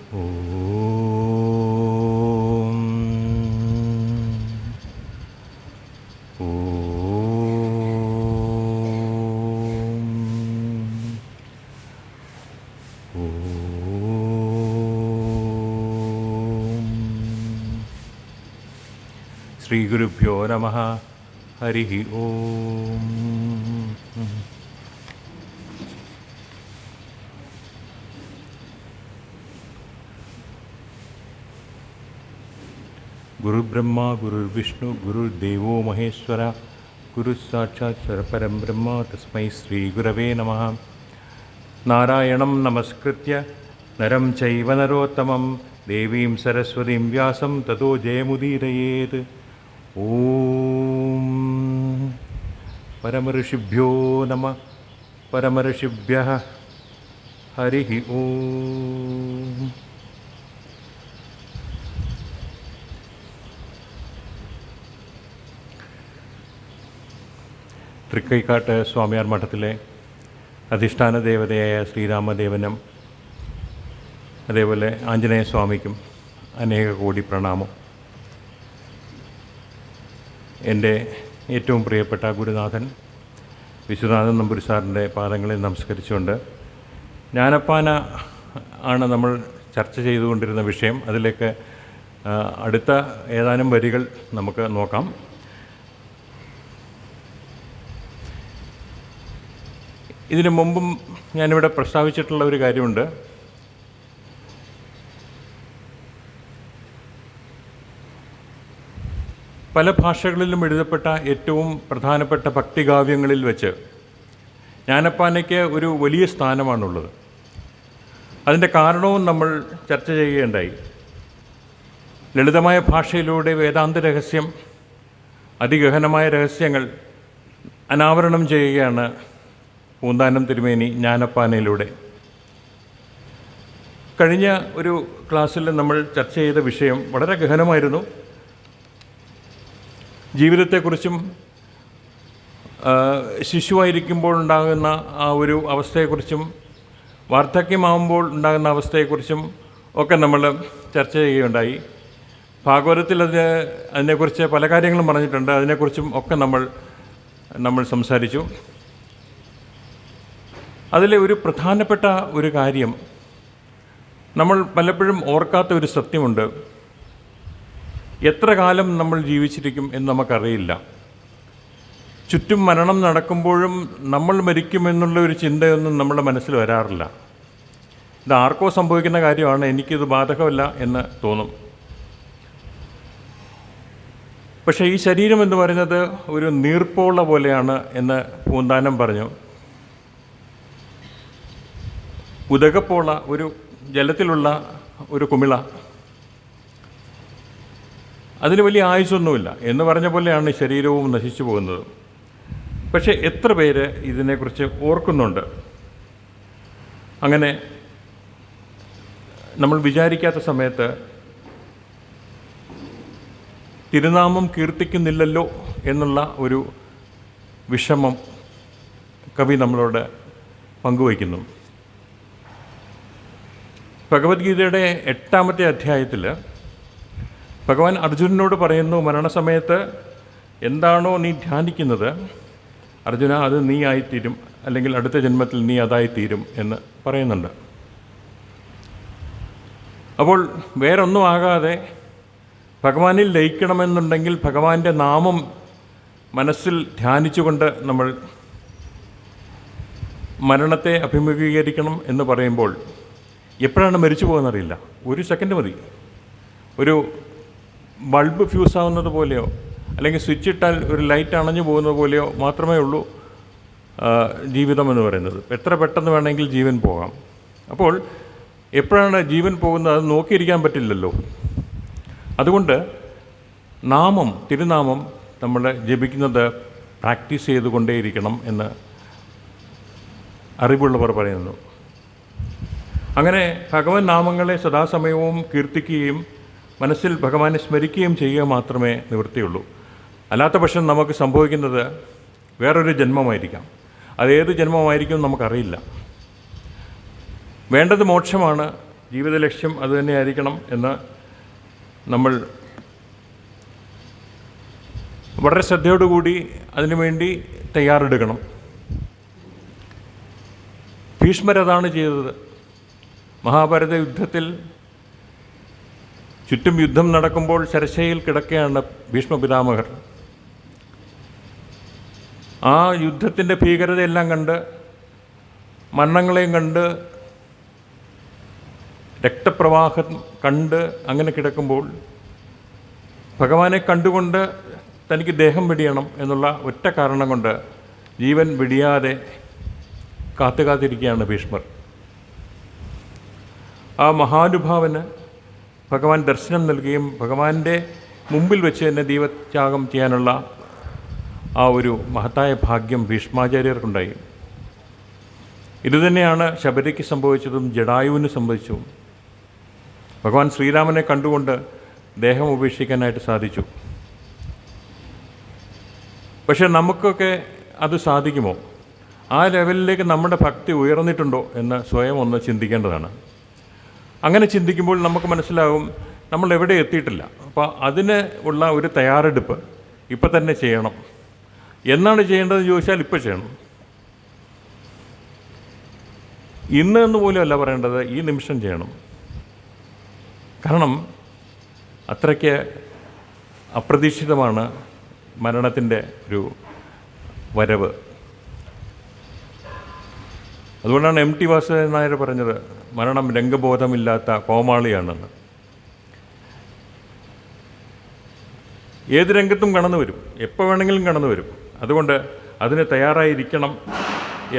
ഓം ശ്രീഗുരുഭ്യോ നമഃ. ഹരി ഓം. ഗുരുബ്രഹ്മ ഗുരുർവിഷ്ണു ഗുരുർദേവോ മഹേശ്വര ഗുരുസാക്ഷാത് പരം ബ്രഹ്മ തസ്മൈ ശ്രീഗുരവേ നമഃ. നാരായണം നമസ്കൃത്യ നരം ചൈവ നരോത്തമം ദേവീം സരസ്വതീം വ്യാസം തതോ ജയമുദീരയേത്. ഓം പരമഋഷിഭ്യോ നമഃ. പരമഋഷിഭ്യഃ ഹരി ഓം. തൃക്കൈക്കാട്ട് സ്വാമിയാർ മഠത്തിലെ അധിഷ്ഠാന ദേവതയായ ശ്രീരാമദേവനും അതേപോലെ ആഞ്ജനേയ സ്വാമിക്കും അനേക കോടി പ്രണാമം. എൻ്റെ ഏറ്റവും പ്രിയപ്പെട്ട ഗുരുനാഥൻ വിശ്വനാഥൻ നമ്പൂരി സാറിൻ്റെ പാദങ്ങളിൽ നമസ്കരിച്ചുകൊണ്ട് ജ്ഞാനപ്പാന ആണ് നമ്മൾ ചർച്ച ചെയ്തുകൊണ്ടിരുന്ന വിഷയം. അതിലേക്ക് അടുത്ത ഏതാനും വരികൾ നമുക്ക് നോക്കാം. ഇതിനു മുമ്പും ഞാനിവിടെ പ്രസ്താവിച്ചിട്ടുള്ള ഒരു കാര്യമുണ്ട്. പല ഭാഷകളിലും എഴുതപ്പെട്ട ഏറ്റവും പ്രധാനപ്പെട്ട ഭക്തികാവ്യങ്ങളിൽ വെച്ച് ജ്ഞാനപ്പാനയ്ക്ക് ഒരു വലിയ സ്ഥാനമാണുള്ളത്. അതിൻ്റെ കാരണവും നമ്മൾ ചർച്ച ചെയ്യുകയുണ്ടായി. ലളിതമായ ഭാഷയിലൂടെ വേദാന്ത രഹസ്യം, അതിഗഹനമായ രഹസ്യങ്ങൾ അനാവരണം ചെയ്യുകയാണ് പൂന്താനം തിരുമേനി ജ്ഞാനപ്പാനയിലൂടെ. കഴിഞ്ഞ ഒരു ക്ലാസ്സിൽ നമ്മൾ ചർച്ച ചെയ്ത വിഷയം വളരെ ഗഹനമായിരുന്നു. ജീവിതത്തെക്കുറിച്ചും ശിശുവായിരിക്കുമ്പോൾ ഉണ്ടാകുന്ന ആ ഒരു അവസ്ഥയെക്കുറിച്ചും വാർദ്ധക്യമാകുമ്പോൾ ഉണ്ടാകുന്ന അവസ്ഥയെക്കുറിച്ചും ഒക്കെ നമ്മൾ ചർച്ച ചെയ്യുകയുണ്ടായി. ഭാഗവതത്തിൽ അതിനെക്കുറിച്ച് പല കാര്യങ്ങളും പറഞ്ഞിട്ടുണ്ട്. അതിനെക്കുറിച്ചും ഒക്കെ നമ്മൾ സംസാരിച്ചു. അതിലെ ഒരു പ്രധാനപ്പെട്ട ഒരു കാര്യം, നമ്മൾ പലപ്പോഴും ഓർക്കാത്ത ഒരു സത്യമുണ്ട്. എത്ര കാലം നമ്മൾ ജീവിച്ചിരിക്കും എന്ന് നമുക്കറിയില്ല. ചുറ്റും മരണം നടക്കുമ്പോഴും നമ്മൾ മരിക്കുമെന്നുള്ള ഒരു ചിന്തയൊന്നും നമ്മുടെ മനസ്സിൽ വരാറില്ല. ഇത് ആർക്കോ സംഭവിക്കുന്ന കാര്യമാണ്, എനിക്കിത് ബാധകമല്ല എന്ന് തോന്നും. പക്ഷേ ഈ ശരീരം എന്ന് പറയുന്നത് ഒരു നീർപ്പോള പോലെയാണ് എന്ന് പൂന്താനം പറഞ്ഞു. ഉദകപ്പോള, ഒരു ജലത്തിലുള്ള ഒരു കുമിള, അതിന് വലിയ ആയുസ്സൊന്നുമില്ല എന്ന് പറഞ്ഞ പോലെയാണ് ശരീരവും നശിച്ചു പോകുന്നത്. പക്ഷേ എത്ര പേര് ഇതിനെക്കുറിച്ച് ഓർക്കുന്നുണ്ട്? അങ്ങനെ നമ്മൾ വിചാരിക്കാത്ത സമയത്ത് തിരുനാമം കീർത്തിക്കുന്നില്ലല്ലോ എന്നുള്ള ഒരു വിഷമം കവി നമ്മളോട് പങ്കുവയ്ക്കുന്നു. ഭഗവത്ഗീതയുടെ 8-ാമത്തെ അധ്യായത്തിൽ ഭഗവാൻ അർജുനനോട് പറയുന്നു, മരണസമയത്ത് എന്താണോ നീ ധ്യാനിക്കുന്നത് അർജുന, അത് നീ ആയിത്തീരും, അല്ലെങ്കിൽ അടുത്ത ജന്മത്തിൽ നീ അതായിത്തീരും എന്ന് പറയുന്നുണ്ട്. അപ്പോൾ വേറൊന്നും ആകാതെ ഭഗവാനിൽ ലയിക്കണമെന്നുണ്ടെങ്കിൽ ഭഗവാന്റെ നാമം മനസ്സിൽ ധ്യാനിച്ചുകൊണ്ട് നമ്മൾ മരണത്തെ അഭിമുഖീകരിക്കണം എന്ന് പറയുമ്പോൾ എപ്പോഴാണ് മരിച്ചു പോകുന്നറിയില്ല. ഒരു സെക്കൻഡ് മതി. ഒരു ബൾബ് ഫ്യൂസ് ആവുന്നത് പോലെയോ അല്ലെങ്കിൽ സ്വിച്ച് ഇട്ടാൽ ഒരു ലൈറ്റ് അണഞ്ഞു പോകുന്നത് പോലെയോ മാത്രമേ ഉള്ളൂ ജീവിതം എന്ന് പറയുന്നത്. എത്ര പെട്ടെന്ന് വേണമെങ്കിൽ ജീവൻ പോകാം. അപ്പോൾ എപ്പോഴാണ് ജീവൻ പോകുന്നത് അത് നോക്കിയിരിക്കാൻ പറ്റില്ലല്ലോ. അതുകൊണ്ട് നാമം, തിരുനാമം നമ്മൾ ജപിക്കുന്നത് പ്രാക്ടീസ് ചെയ്തുകൊണ്ടേയിരിക്കണം എന്ന് അറിവുള്ളവർ പറയുന്നു. അങ്ങനെ ഭഗവൻ നാമങ്ങളെ സദാസമയവും കീർത്തിക്കുകയും മനസ്സിൽ ഭഗവാനെ സ്മരിക്കുകയും ചെയ്യുക മാത്രമേ നിവൃത്തിയുള്ളൂ. അല്ലാത്ത പക്ഷം നമുക്ക് സംഭവിക്കുന്നത് വേറൊരു ജന്മമായിരിക്കാം. അതേത് ജന്മമായിരിക്കും നമുക്കറിയില്ല. വേണ്ടത് മോക്ഷമാണ്. ജീവിത ലക്ഷ്യം അതുതന്നെയായിരിക്കണം എന്ന് നമ്മൾ വളരെ ശ്രദ്ധയോടുകൂടി അതിനുവേണ്ടി തയ്യാറെടുക്കണം. ഭീഷ്മരതാണ് ചെയ്തത്. മഹാഭാരത യുദ്ധത്തിൽ ചുറ്റും യുദ്ധം നടക്കുമ്പോൾ ശരശയിൽ കിടക്കുകയാണ് ഭീഷ്മപിതാമഹർ. ആ യുദ്ധത്തിൻ്റെ ഭീകരതയെല്ലാം കണ്ട്, മരണങ്ങളെയും കണ്ട്, രക്തപ്രവാഹം കണ്ട് അങ്ങനെ കിടക്കുമ്പോൾ ഭഗവാനെ കണ്ടുകൊണ്ട് തനിക്ക് ദേഹം വെടിയണം എന്നുള്ള ഒറ്റ കാരണം കൊണ്ട് ജീവൻ വെടിയാതെ കാത്തിരിക്കുകയാണ് ഭീഷ്മർ. ആ മഹാനുഭാവന് ഭഗവാൻ ദർശനം നൽകുകയും ഭഗവാന്റെ മുമ്പിൽ വെച്ച് തന്നെ ദീപത്യാഗം ചെയ്യാനുള്ള ആ ഒരു മഹത്തായ ഭാഗ്യം ഭീഷ്മാചാര്യർക്കുണ്ടായി. ഇതുതന്നെയാണ് ശബരിക്ക് സംഭവിച്ചതും ജടായുവിന് സംഭവിച്ചതും. ഭഗവാൻ ശ്രീരാമനെ കണ്ടുകൊണ്ട് ദേഹം ഉപേക്ഷിക്കാനായിട്ട് സാധിച്ചു. പക്ഷെ നമുക്കൊക്കെ അത് സാധിക്കുമോ? ആ ലെവലിലേക്ക് നമ്മുടെ ഭക്തി ഉയർന്നിട്ടുണ്ടോ എന്ന് സ്വയം ഒന്ന് ചിന്തിക്കേണ്ടതാണ്. അങ്ങനെ ചിന്തിക്കുമ്പോൾ നമുക്ക് മനസ്സിലാകും നമ്മൾ എവിടെ എത്തിയിട്ടില്ല. അപ്പോൾ അതിന് ഉള്ള ഒരു തയ്യാറെടുപ്പ് ഇപ്പം തന്നെ ചെയ്യണം. എന്നാണ് ചെയ്യേണ്ടതെന്ന് ചോദിച്ചാൽ ഇപ്പോൾ ചെയ്യണം. ഇന്ന് എന്ന് പോലും അല്ല പറയേണ്ടത്, ഈ നിമിഷം ചെയ്യണം. കാരണം അത്രയ്ക്ക് അപ്രതീക്ഷിതമാണ് മരണത്തിൻ്റെ ഒരു വരവ്. അതുകൊണ്ടാണ് എം ടി വാസുദേവൻ നായർ പറഞ്ഞത്, മരണം രംഗബോധമില്ലാത്ത കോമാളിയാണെന്ന്. ഏത് രംഗത്തും കടന്നു വരും, എപ്പോൾ വേണമെങ്കിലും കടന്നു വരും. അതുകൊണ്ട് അതിന് തയ്യാറായിരിക്കണം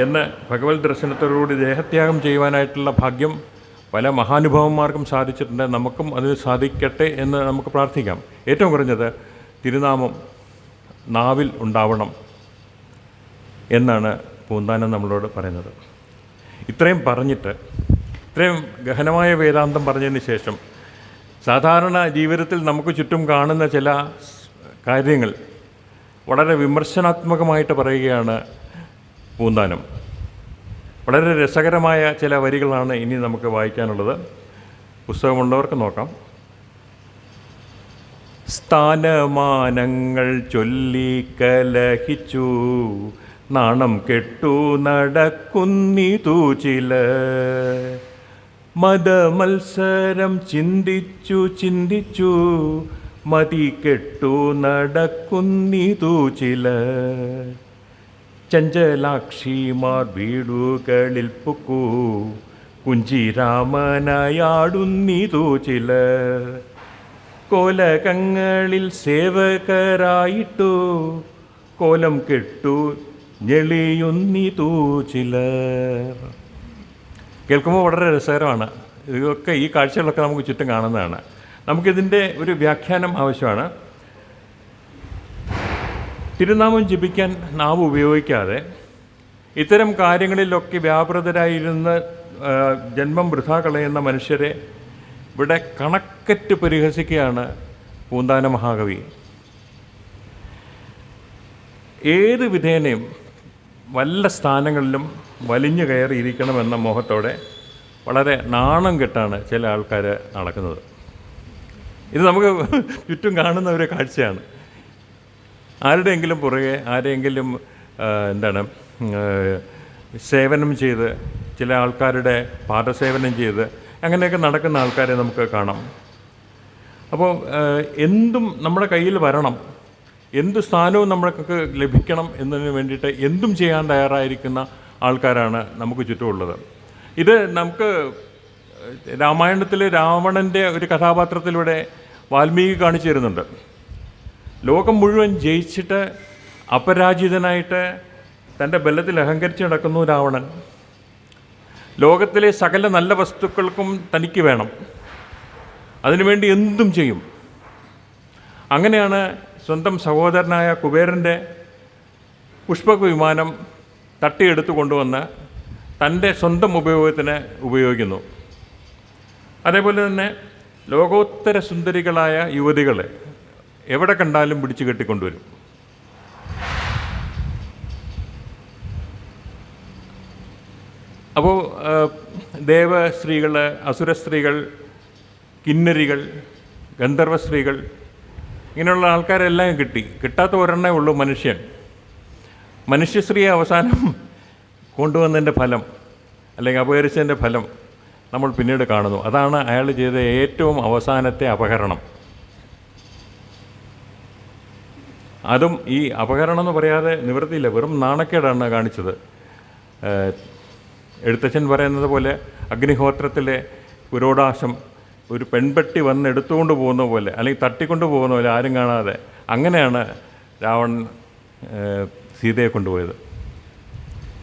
എന്ന് ഭഗവത് ദർശനത്തോടുകൂടി ദേഹത്യാഗം ചെയ്യുവാനായിട്ടുള്ള ഭാഗ്യം പല മഹാനുഭാവന്മാർക്കും സാധിച്ചിട്ടുണ്ട്. നമുക്കും അതിന് സാധിക്കട്ടെ എന്ന് നമുക്ക് പ്രാർത്ഥിക്കാം. ഏറ്റവും കുറഞ്ഞത് തിരുനാമം നാവിൽ ഉണ്ടാവണം എന്നാണ് പൂന്താനം നമ്മളോട് പറയുന്നത്. ഇത്രയും പറഞ്ഞിട്ട്, ഇത്രയും ഗഹനമായ വേദാന്തം പറഞ്ഞതിന് ശേഷം സാധാരണ ജീവിതത്തിൽ നമുക്ക് ചുറ്റും കാണുന്ന ചില കാര്യങ്ങൾ വളരെ വിമർശനാത്മകമായിട്ട് പറയുകയാണ് പൂന്താനം. വളരെ രസകരമായ ചില വരികളാണ് ഇനി നമുക്ക് വായിക്കാനുള്ളത്. പുസ്തകമുള്ളവർക്ക് നോക്കാം. സ്ഥാനമാനങ്ങൾ ചൊല്ലി കലഹിച്ചു നാണം കെട്ടു നടക്കുന്നിതു ചില, മതമത്സരം ചിന്തിച്ചു മതി കെട്ടു നടക്കുന്നിതു ചില, ചഞ്ചലാക്ഷിമാർ വീടുകളിൽ പൊക്കു കുഞ്ചിരാമനായാടുന്നിതു ചില, കോലകങ്ങളിൽ സേവകരായിട്ടു കോലം കെട്ടു ഞെളിയുന്നിതു ചിലർ. കേൾക്കുമ്പോൾ വളരെ രസകരമാണ്. ഇതൊക്കെ ഈ കാഴ്ചകളൊക്കെ നമുക്ക് ചുറ്റും കാണുന്നതാണ്. നമുക്കിതിൻ്റെ ഒരു വ്യാഖ്യാനം ആവശ്യമാണ്. തിരുനാമം ജപിക്കാൻ നാവ് ഉപയോഗിക്കാതെ ഇത്തരം കാര്യങ്ങളിലൊക്കെ വ്യാപൃതരായിരുന്ന് ജന്മം വൃഥാ കളയുന്ന മനുഷ്യരെ ഇവിടെ കണക്കറ്റ് പരിഹസിക്കുകയാണ് പൂന്താന മഹാകവി. ഏത് വിധേനയും വല്ല സ്ഥാനങ്ങളിലും വലിഞ്ഞു കയറിയിരിക്കണമെന്ന മോഹത്തോടെ വളരെ നാണം കെട്ടാണ് ചില ആൾക്കാർ നടക്കുന്നത്. ഇത് നമുക്ക് ചുറ്റും കാണുന്ന ഒരു കാഴ്ചയാണ്. ആരുടെയെങ്കിലും പുറകെ ആരെയെങ്കിലും സേവനം ചെയ്ത്, ചില ആൾക്കാരുടെ പാദസേവനം ചെയ്ത് അങ്ങനെയൊക്കെ നടക്കുന്ന ആൾക്കാരെ നമുക്ക് കാണാം. അപ്പോൾ എന്തും നമ്മുടെ കയ്യിൽ വരണം, എന്ത് സ്ഥാനവും നമ്മൾക്ക് ലഭിക്കണം എന്നതിന് വേണ്ടിയിട്ട് എന്തും ചെയ്യാൻ തയ്യാറായിരിക്കുന്ന ആൾക്കാരാണ് നമുക്ക് ചുറ്റുമുള്ളത്. ഇത് നമുക്ക് രാമായണത്തിൽ രാവണൻ്റെ ഒരു കഥാപാത്രത്തിലൂടെ വാൽമീകി കാണിച്ചു തരുന്നുണ്ട്. ലോകം മുഴുവൻ ജയിച്ചിട്ട് അപരാജിതനായിട്ട് തൻ്റെ ബലത്തിൽ അഹങ്കരിച്ച് നടക്കുന്നു രാവണൻ. ലോകത്തിലെ സകല നല്ല വസ്തുക്കൾക്കും തനിക്ക് വേണം, അതിനുവേണ്ടി എന്തും ചെയ്യും. അങ്ങനെയാണ് സ്വന്തം സഹോദരനായ കുബേരൻ്റെ പുഷ്പക വിമാനം തട്ടിയെടുത്തു കൊണ്ടുവന്ന് തൻ്റെ സ്വന്തം ഉപയോഗത്തിന് ഉപയോഗിക്കുന്നു. അതേപോലെ തന്നെ ലോകോത്തര സുന്ദരികളായ യുവതികളെ എവിടെ കണ്ടാലും പിടിച്ചു കെട്ടിക്കൊണ്ടുവരും. അപ്പോൾ ദേവസ്ത്രീകൾ, അസുര സ്ത്രീകൾ, കിന്നരികൾ, ഗന്ധർവ സ്ത്രീകൾ, ഇങ്ങനെയുള്ള ആൾക്കാരെല്ലാം കിട്ടി. കിട്ടാത്ത ഒരെണ്ണേ ഉള്ളൂ മനുഷ്യൻ. മനുഷ്യസ്ത്രീയെ അവസാനം കൊണ്ടുവന്നതിൻ്റെ ഫലം, അല്ലെങ്കിൽ അപഹരിച്ചതിൻ്റെ ഫലം നമ്മൾ പിന്നീട് കാണുന്നു. അതാണ് അയാൾ ചെയ്ത ഏറ്റവും അവസാനത്തെ അപഹരണം. അതും ഈ അപഹരണം എന്ന് പറയാതെ നിവൃത്തിയില്ല, വെറും നാണക്കേടാണ് കാണിച്ചത്. എഴുത്തച്ഛൻ പറയുന്നത് പോലെ അഗ്നിഹോത്രത്തിലെ പുരോടാശം ഒരു പെൺപെട്ടി വന്ന് എടുത്തുകൊണ്ട് പോകുന്ന പോലെ, അല്ലെങ്കിൽ തട്ടിക്കൊണ്ട് പോകുന്ന പോലെ, ആരും കാണാതെ. അങ്ങനെയാണ് രാവണൻ സീതയെ കൊണ്ടുപോയത്.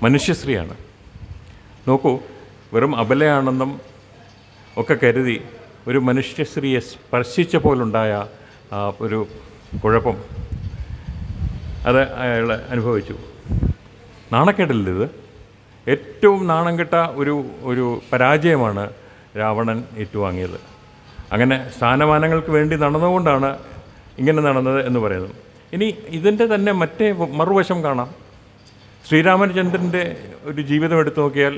മനുഷ്യസ്ത്രീയാണ്. നോക്കൂ, വെറും അബലയാണെന്നും ഒക്കെ കരുതി ഒരു മനുഷ്യസ്ത്രീയെ സ്പർശിച്ച പോലുണ്ടായ ഒരു കുഴപ്പം അത് അയാൾ അനുഭവിച്ചു. നാണക്കേടല്ലേ ഇത്? ഏറ്റവും നാണം കെട്ട ഒരു പരാജയമാണ് രാവണൻ ഏറ്റുവാങ്ങിയത്. അങ്ങനെ സ്ഥാനമാനങ്ങൾക്ക് വേണ്ടി നടന്നുകൊണ്ടാണ് ഇങ്ങനെ നടന്നത് എന്ന് പറയുന്നത്. ഇനി ഇതിൻ്റെ തന്നെ മറ്റേ മറുവശം കാണാം. ശ്രീരാമചന്ദ്രൻ്റെ ഒരു ജീവിതം എടുത്തു നോക്കിയാൽ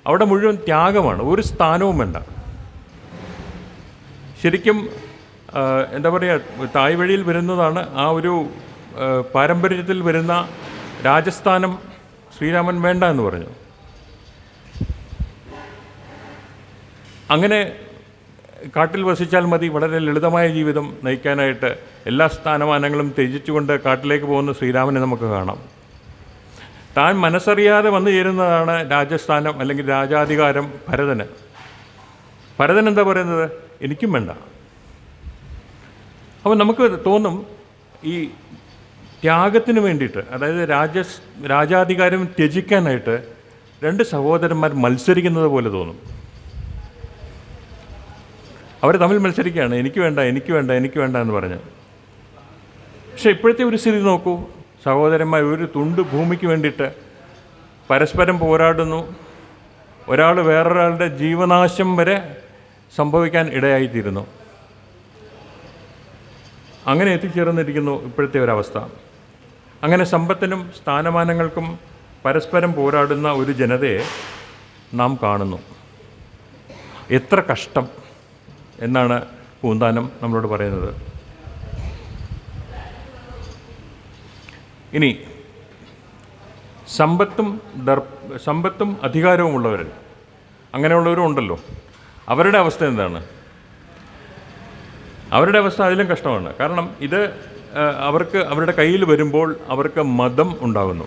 അവിടെ മുഴുവൻ ത്യാഗമാണ്, ഒരു സ്ഥാനവും വേണ്ട. ശരിക്കും എന്താ പറയുക, തായ് വഴിയിൽ വരുന്നതാണ് ആ ഒരു പാരമ്പര്യത്തിൽ വരുന്ന രാജസ്ഥാനം ശ്രീരാമൻ വേണ്ട എന്ന് പറഞ്ഞു. അങ്ങനെ കാട്ടിൽ വസിച്ചാൽ മതി, വളരെ ലളിതമായ ജീവിതം നയിക്കാനായിട്ട് എല്ലാ സ്ഥാനമാനങ്ങളും ത്യജിച്ചുകൊണ്ട് കാട്ടിലേക്ക് പോകുന്ന ശ്രീരാമനെ നമുക്ക് കാണാം. താൻ മനസ്സറിയാതെ വന്നു ചേരുന്നതാണ് രാജസ്ഥാനം അല്ലെങ്കിൽ രാജാധികാരം ഭരതന്. ഭരതൻ എന്താ പറയുന്നത്? എനിക്കും വേണ്ട. അപ്പോൾ നമുക്ക് തോന്നും ഈ ത്യാഗത്തിന് വേണ്ടിയിട്ട്, അതായത് രാജാധികാരം ത്യജിക്കാനായിട്ട് രണ്ട് സഹോദരന്മാർ മത്സരിക്കുന്നത് പോലെ തോന്നും. അവർ തമ്മിൽ മത്സരിക്കുകയാണ്, എനിക്ക് വേണ്ട, എനിക്ക് വേണ്ട, എനിക്ക് വേണ്ട എന്ന് പറഞ്ഞ്. പക്ഷേ ഇപ്പോഴത്തെ ഒരു സ്ഥിതി നോക്കൂ, സഹോദരന്മാർ ഒരു തുണ്ട് ഭൂമിക്ക് വേണ്ടിയിട്ട് പരസ്പരം പോരാടുന്നു. ഒരാൾ വേറൊരാളുടെ ജീവനാശം വരെ സംഭവിക്കാൻ ഇടയായിത്തീരുന്നു. അങ്ങനെ എത്തിച്ചേർന്നിരിക്കുന്നു ഇപ്പോഴത്തെ ഒരവസ്ഥ. അങ്ങനെ സമ്പത്തിനും സ്ഥാനമാനങ്ങൾക്കും പരസ്പരം പോരാടുന്ന ഒരു ജനതയെ നാം കാണുന്നു. എത്ര കഷ്ടം എന്നാണ് പൂന്താനം നമ്മളോട് പറയുന്നത്. ഇനി സമ്പത്തും അധികാരവും ഉള്ളവർ, അങ്ങനെയുള്ളവരും ഉണ്ടല്ലോ, അവരുടെ അവസ്ഥ എന്താണ്? അവരുടെ അവസ്ഥ അതിലും കഷ്ടമാണ്. കാരണം ഇത് അവർക്ക് അവരുടെ കയ്യിൽ വരുമ്പോൾ അവർക്ക് മദം ഉണ്ടാകുന്നു.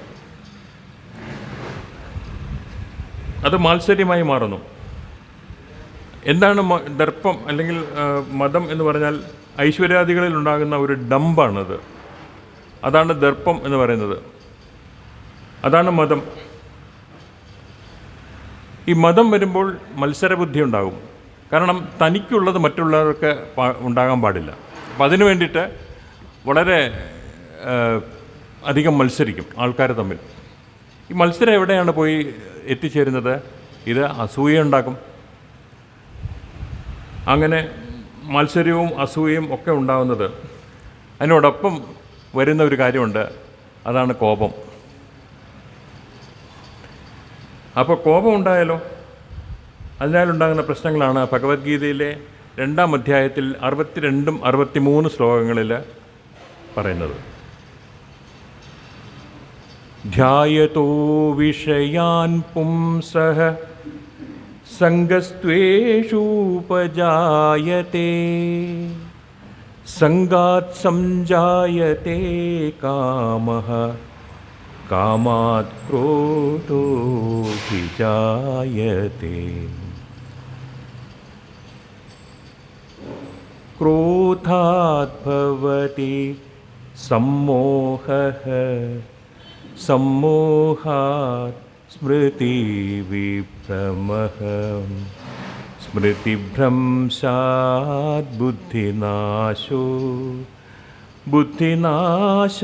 അത് മാത്സര്യമായി മാറുന്നു. എന്താണ് ദർപ്പം അല്ലെങ്കിൽ മദം എന്ന് പറഞ്ഞാൽ? ഐശ്വര്യാദികളിൽ ഉണ്ടാകുന്ന ഒരു ഡമ്പാണത്. അതാണ് ദർപ്പം എന്ന് പറയുന്നത്. അതാണ് മദം. ഈ മദം വരുമ്പോൾ മത്സരബുദ്ധി ഉണ്ടാകും. കാരണം തനിക്കുള്ളത് മറ്റുള്ളവർക്ക് ഉണ്ടാകാൻ പാടില്ല. അപ്പം അതിനു വേണ്ടിയിട്ട് വളരെ അധികം മത്സരിക്കും ആൾക്കാർ തമ്മിൽ. ഈ മത്സരം എവിടെയാണ് പോയി എത്തിച്ചേരുന്നത്? ഇത് അസൂയ ഉണ്ടാക്കും. അങ്ങനെ മത്സരവും അസൂയയും ഒക്കെ ഉണ്ടാകുന്നത് അതിനോടൊപ്പം വരുന്ന ഒരു കാര്യമുണ്ട്, അതാണ് കോപം. അപ്പോൾ കോപം ഉണ്ടായാലോ? അതിനാലുണ്ടാകുന്ന പ്രശ്നങ്ങളാണ് ഭഗവത്ഗീതയിലെ 2-ാം അധ്യായത്തിൽ 62, 63 ശ്ലോകങ്ങളിൽ പറയുന്നത്. ധ്യായതോ വിഷയാൻ പുംസഃ സംഗസ്ത്വേഷൂപജായത്തെ സംഗാത് സംജായത്തെ കാമഃ കാമാത് ക്രോധോഭിജായത്തെ ക്രോധാത് ഭവതി സമ്മോഹഃ സമ്മോഹാത് സ്മൃതിവിഭ്രമഃ സ്മൃതിഭ്രംശാത് ബുദ്ധിനാശോ ബുദ്ധിനാശാത്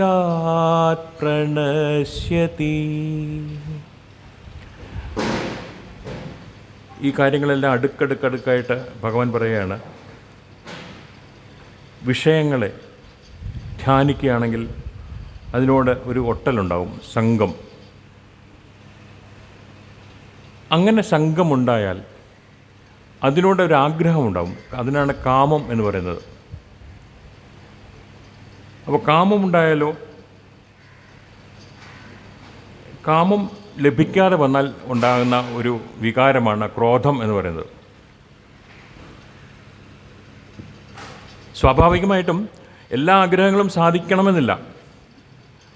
പ്രണശ്യതി. ഈ കാര്യങ്ങളെല്ലാം അടുക്കടുക്കായിട്ട് ഭഗവാൻ പറയുകയാണ്. വിഷയങ്ങളെ ധ്യാനിക്കുകയാണെങ്കിൽ അതിനോട് ഒരു ഒട്ടലുണ്ടാവും, സംഘം. അങ്ങനെ സംഘമുണ്ടായാൽ അതിനോടൊരു ആഗ്രഹമുണ്ടാകും. അതിനാണ് കാമം എന്ന് പറയുന്നത്. അപ്പോൾ കാമമുണ്ടായാലോ, കാമം ലഭിക്കാതെ വന്നാൽ ഉണ്ടാകുന്ന ഒരു വികാരമാണ് ക്രോധം എന്ന് പറയുന്നത്. സ്വാഭാവികമായിട്ടും എല്ലാ ആഗ്രഹങ്ങളും സാധിക്കണമെന്നില്ല.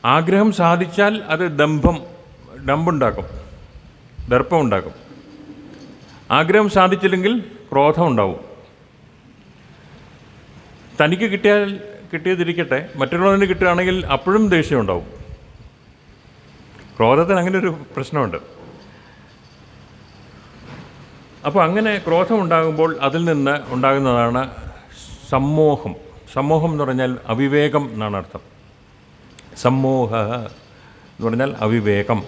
ആഗ്രഹം സാധിച്ചാൽ അത് ഡമ്പുണ്ടാക്കും, ദർപ്പമുണ്ടാക്കും. ആഗ്രഹം സാധിച്ചില്ലെങ്കിൽ ക്രോധം ഉണ്ടാവും. തനിക്ക് കിട്ടിയതിരിക്കട്ടെ, മറ്റുള്ളവന് കിട്ടുകയാണെങ്കിൽ അപ്പോഴും ദേഷ്യം ഉണ്ടാവും. ക്രോധത്തിന് അങ്ങനെ ഒരു പ്രശ്നമുണ്ട്. അപ്പോൾ അങ്ങനെ ക്രോധം ഉണ്ടാകുമ്പോൾ അതിൽ നിന്ന് ഉണ്ടാകുന്നതാണ് സമ്മോഹം. സമ്മോഹം എന്ന് പറഞ്ഞാൽ അവിവേകം എന്നാണ് അർത്ഥം. സമ്മോഹ എന്ന് പറഞ്ഞാൽ അവിവേകം.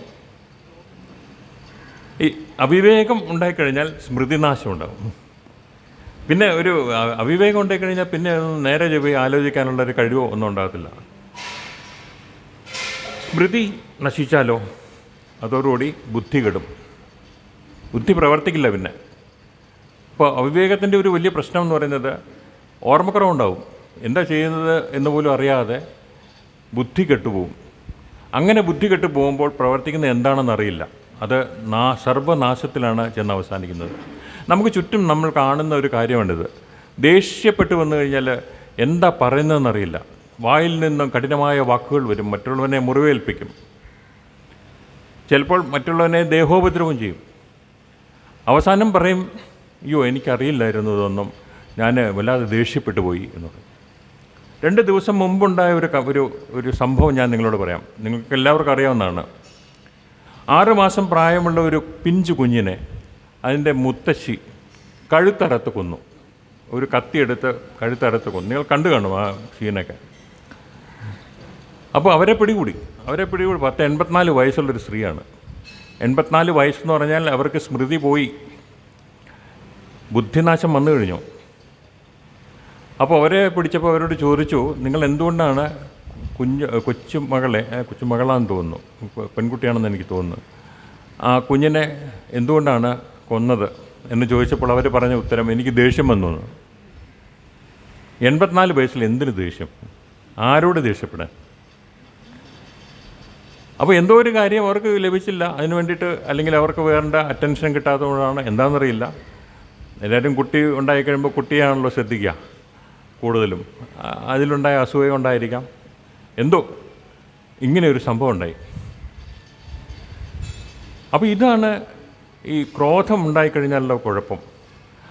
ഈ അവിവേകം ഉണ്ടായിക്കഴിഞ്ഞാൽ സ്മൃതിനാശം ഉണ്ടാകും. പിന്നെ ഒരു അവിവേകം ഉണ്ടായിക്കഴിഞ്ഞാൽ പിന്നെ നേരെ പോയി ആലോചിക്കാനുള്ളൊരു കഴിവോ ഒന്നും ഉണ്ടാകത്തില്ല. സ്മൃതി നശിച്ചാലോ അതോടുകൂടി ബുദ്ധി കെടും, ബുദ്ധി പ്രവർത്തിക്കില്ല. പിന്നെ ഇപ്പോൾ അവിവേകത്തിൻ്റെ ഒരു വലിയ പ്രശ്നം എന്ന് പറയുന്നത് ഓർമ്മക്കുറവുണ്ടാവും. എന്താ ചെയ്യുന്നത് എന്ന് പോലും അറിയാതെ ബുദ്ധി കെട്ടുപോകും. അങ്ങനെ ബുദ്ധി കെട്ടു പോകുമ്പോൾ പ്രവർത്തിക്കുന്നത് എന്താണെന്ന് അറിയില്ല. അത് സർവനാശത്തിലാണ് ചെന്ന് അവസാനിക്കുന്നത്. നമുക്ക് ചുറ്റും നമ്മൾ കാണുന്ന ഒരു കാര്യമാണിത്. ദേഷ്യപ്പെട്ട് വന്നു കഴിഞ്ഞാൽ എന്താ പറയുന്നതെന്നറിയില്ല. വായിൽ നിന്നും കഠിനമായ വാക്കുകൾ വരും, മറ്റുള്ളവനെ മുറിവേൽപ്പിക്കും, ചിലപ്പോൾ മറ്റുള്ളവനെ ദേഹോപദ്രവം ചെയ്യും. അവസാനം പറയും, അയ്യോ എനിക്കറിയില്ലായിരുന്നു ഇതൊന്നും, ഞാൻ വല്ലാതെ ദേഷ്യപ്പെട്ടു പോയി എന്ന് പറയും. 2 ദിവസം മുമ്പുണ്ടായ ഒരു സംഭവം ഞാൻ നിങ്ങളോട് പറയാം. നിങ്ങൾക്ക് എല്ലാവർക്കും അറിയാവുന്നതാണ്. 6 മാസം പ്രായമുള്ള ഒരു പിഞ്ചു കുഞ്ഞിനെ അതിൻ്റെ മുത്തശ്ശി കഴുത്തറുത്ത് കൊന്നു. ഒരു കത്തിയെടുത്ത് കഴുത്തറുത്ത് കൊന്നു. നിങ്ങൾ കണ്ടു കാണും ആ സീനൊക്കെ. അപ്പോൾ അവരെ പിടികൂടി. 84 വയസ്സുള്ളൊരു സ്ത്രീയാണ്. 84 വയസ്സെന്ന് പറഞ്ഞാൽ അവർക്ക് സ്മൃതി പോയി, ബുദ്ധിനാശം വന്നു കഴിഞ്ഞു. അപ്പോൾ അവരെ പിടിച്ചപ്പോൾ അവരോട് ചോദിച്ചു, നിങ്ങൾ എന്തുകൊണ്ടാണ് കൊച്ചുമകളാണെന്ന് തോന്നുന്നു, പെൺകുട്ടിയാണെന്ന് എനിക്ക് തോന്നുന്നു, ആ കുഞ്ഞിനെ എന്തുകൊണ്ടാണ് കൊന്നത് എന്ന് ചോദിച്ചപ്പോൾ അവർ പറഞ്ഞ ഉത്തരം, എനിക്ക് ദേഷ്യം വന്നു. 84 വയസ്സിൽ എന്തിന് ദേഷ്യം? ആരോട് ദേഷ്യപ്പെടാൻ? അപ്പോൾ എന്തോ ഒരു കാര്യം അവർക്ക് ലഭിച്ചില്ല, അതിന് വേണ്ടിയിട്ട്, അല്ലെങ്കിൽ അവർക്ക് വേണ്ട അറ്റൻഷൻ കിട്ടാത്തതുകൊണ്ടാണ്, എന്താണെന്നറിയില്ല. എല്ലാവരും കുട്ടി ഉണ്ടായിക്കഴിയുമ്പോൾ കുട്ടിയാണല്ലോ ശ്രദ്ധിക്കുക കൂടുതലും. അതിലുണ്ടായ അസൂയ ഉണ്ടായിരിക്കാം, എന്തോ ഇങ്ങനെ ഒരു സംഭവം ഉണ്ടായി. അപ്പോൾ ഇതാണ് ഈ ക്രോധം ഉണ്ടായിക്കഴിഞ്ഞാലുള്ള കുഴപ്പം.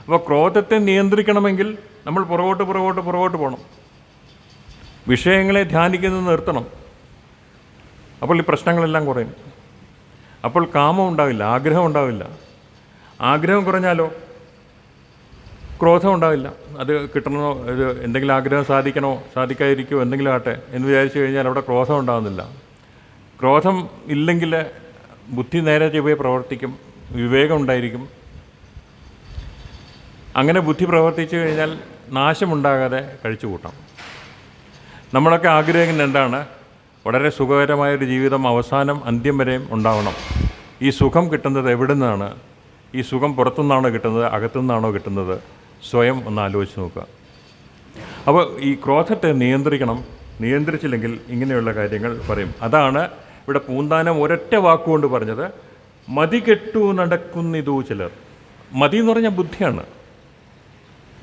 അപ്പോൾ ക്രോധത്തെ നിയന്ത്രിക്കണമെങ്കിൽ നമ്മൾ പുറകോട്ട് പോകണം, വിഷയങ്ങളെ ധ്യാനിക്കുന്നത് നിർത്തണം. അപ്പോൾ ഈ പ്രശ്നങ്ങളെല്ലാം കുറയും. അപ്പോൾ കാമം ഉണ്ടാവില്ല, ആഗ്രഹം ഉണ്ടാവില്ല. ആഗ്രഹം കുറഞ്ഞാലോ ക്രോധം ഉണ്ടാവില്ല. അത് കിട്ടണമോ, ഇത് എന്തെങ്കിലും ആഗ്രഹം സാധിക്കണോ, സാധിക്കാതിരിക്കുമോ, എന്തെങ്കിലും ആട്ടെ എന്ന് വിചാരിച്ചു കഴിഞ്ഞാൽ അവിടെ ക്രോധം ഉണ്ടാകുന്നില്ല. ക്രോധം ഇല്ലെങ്കിൽ ബുദ്ധി നേരെ ചൊവ്വേ പ്രവർത്തിക്കും, വിവേകം ഉണ്ടായിരിക്കും. അങ്ങനെ ബുദ്ധി പ്രവർത്തിച്ചു കഴിഞ്ഞാൽ നാശമുണ്ടാകാതെ കഴിച്ചു കൂട്ടാം. നമ്മളൊക്കെ ആഗ്രഹിക്കുന്നത് എന്താണ്? വളരെ സുഖകരമായൊരു ജീവിതം അവസാനം അന്ത്യം വരെയും ഉണ്ടാവണം. ഈ സുഖം കിട്ടുന്നത് എവിടെ നിന്നാണ്? ഈ സുഖം പുറത്തുനിന്നാണോ കിട്ടുന്നത്, അകത്തുനിന്നാണോ കിട്ടുന്നത്? സ്വയം ഒന്ന് ആലോചിച്ച് നോക്കുക. അപ്പോൾ ഈ ക്രോധത്തെ നിയന്ത്രിക്കണം. നിയന്ത്രിച്ചില്ലെങ്കിൽ ഇങ്ങനെയുള്ള കാര്യങ്ങൾ പറയും. അതാണ് ഇവിടെ പൂന്താനം ഒരൊറ്റ വാക്കുകൊണ്ട് പറഞ്ഞത്, മതി കെട്ടു നടക്കുന്നിതു ചിലർ. മതി എന്ന് പറഞ്ഞാൽ ബുദ്ധിയാണ്.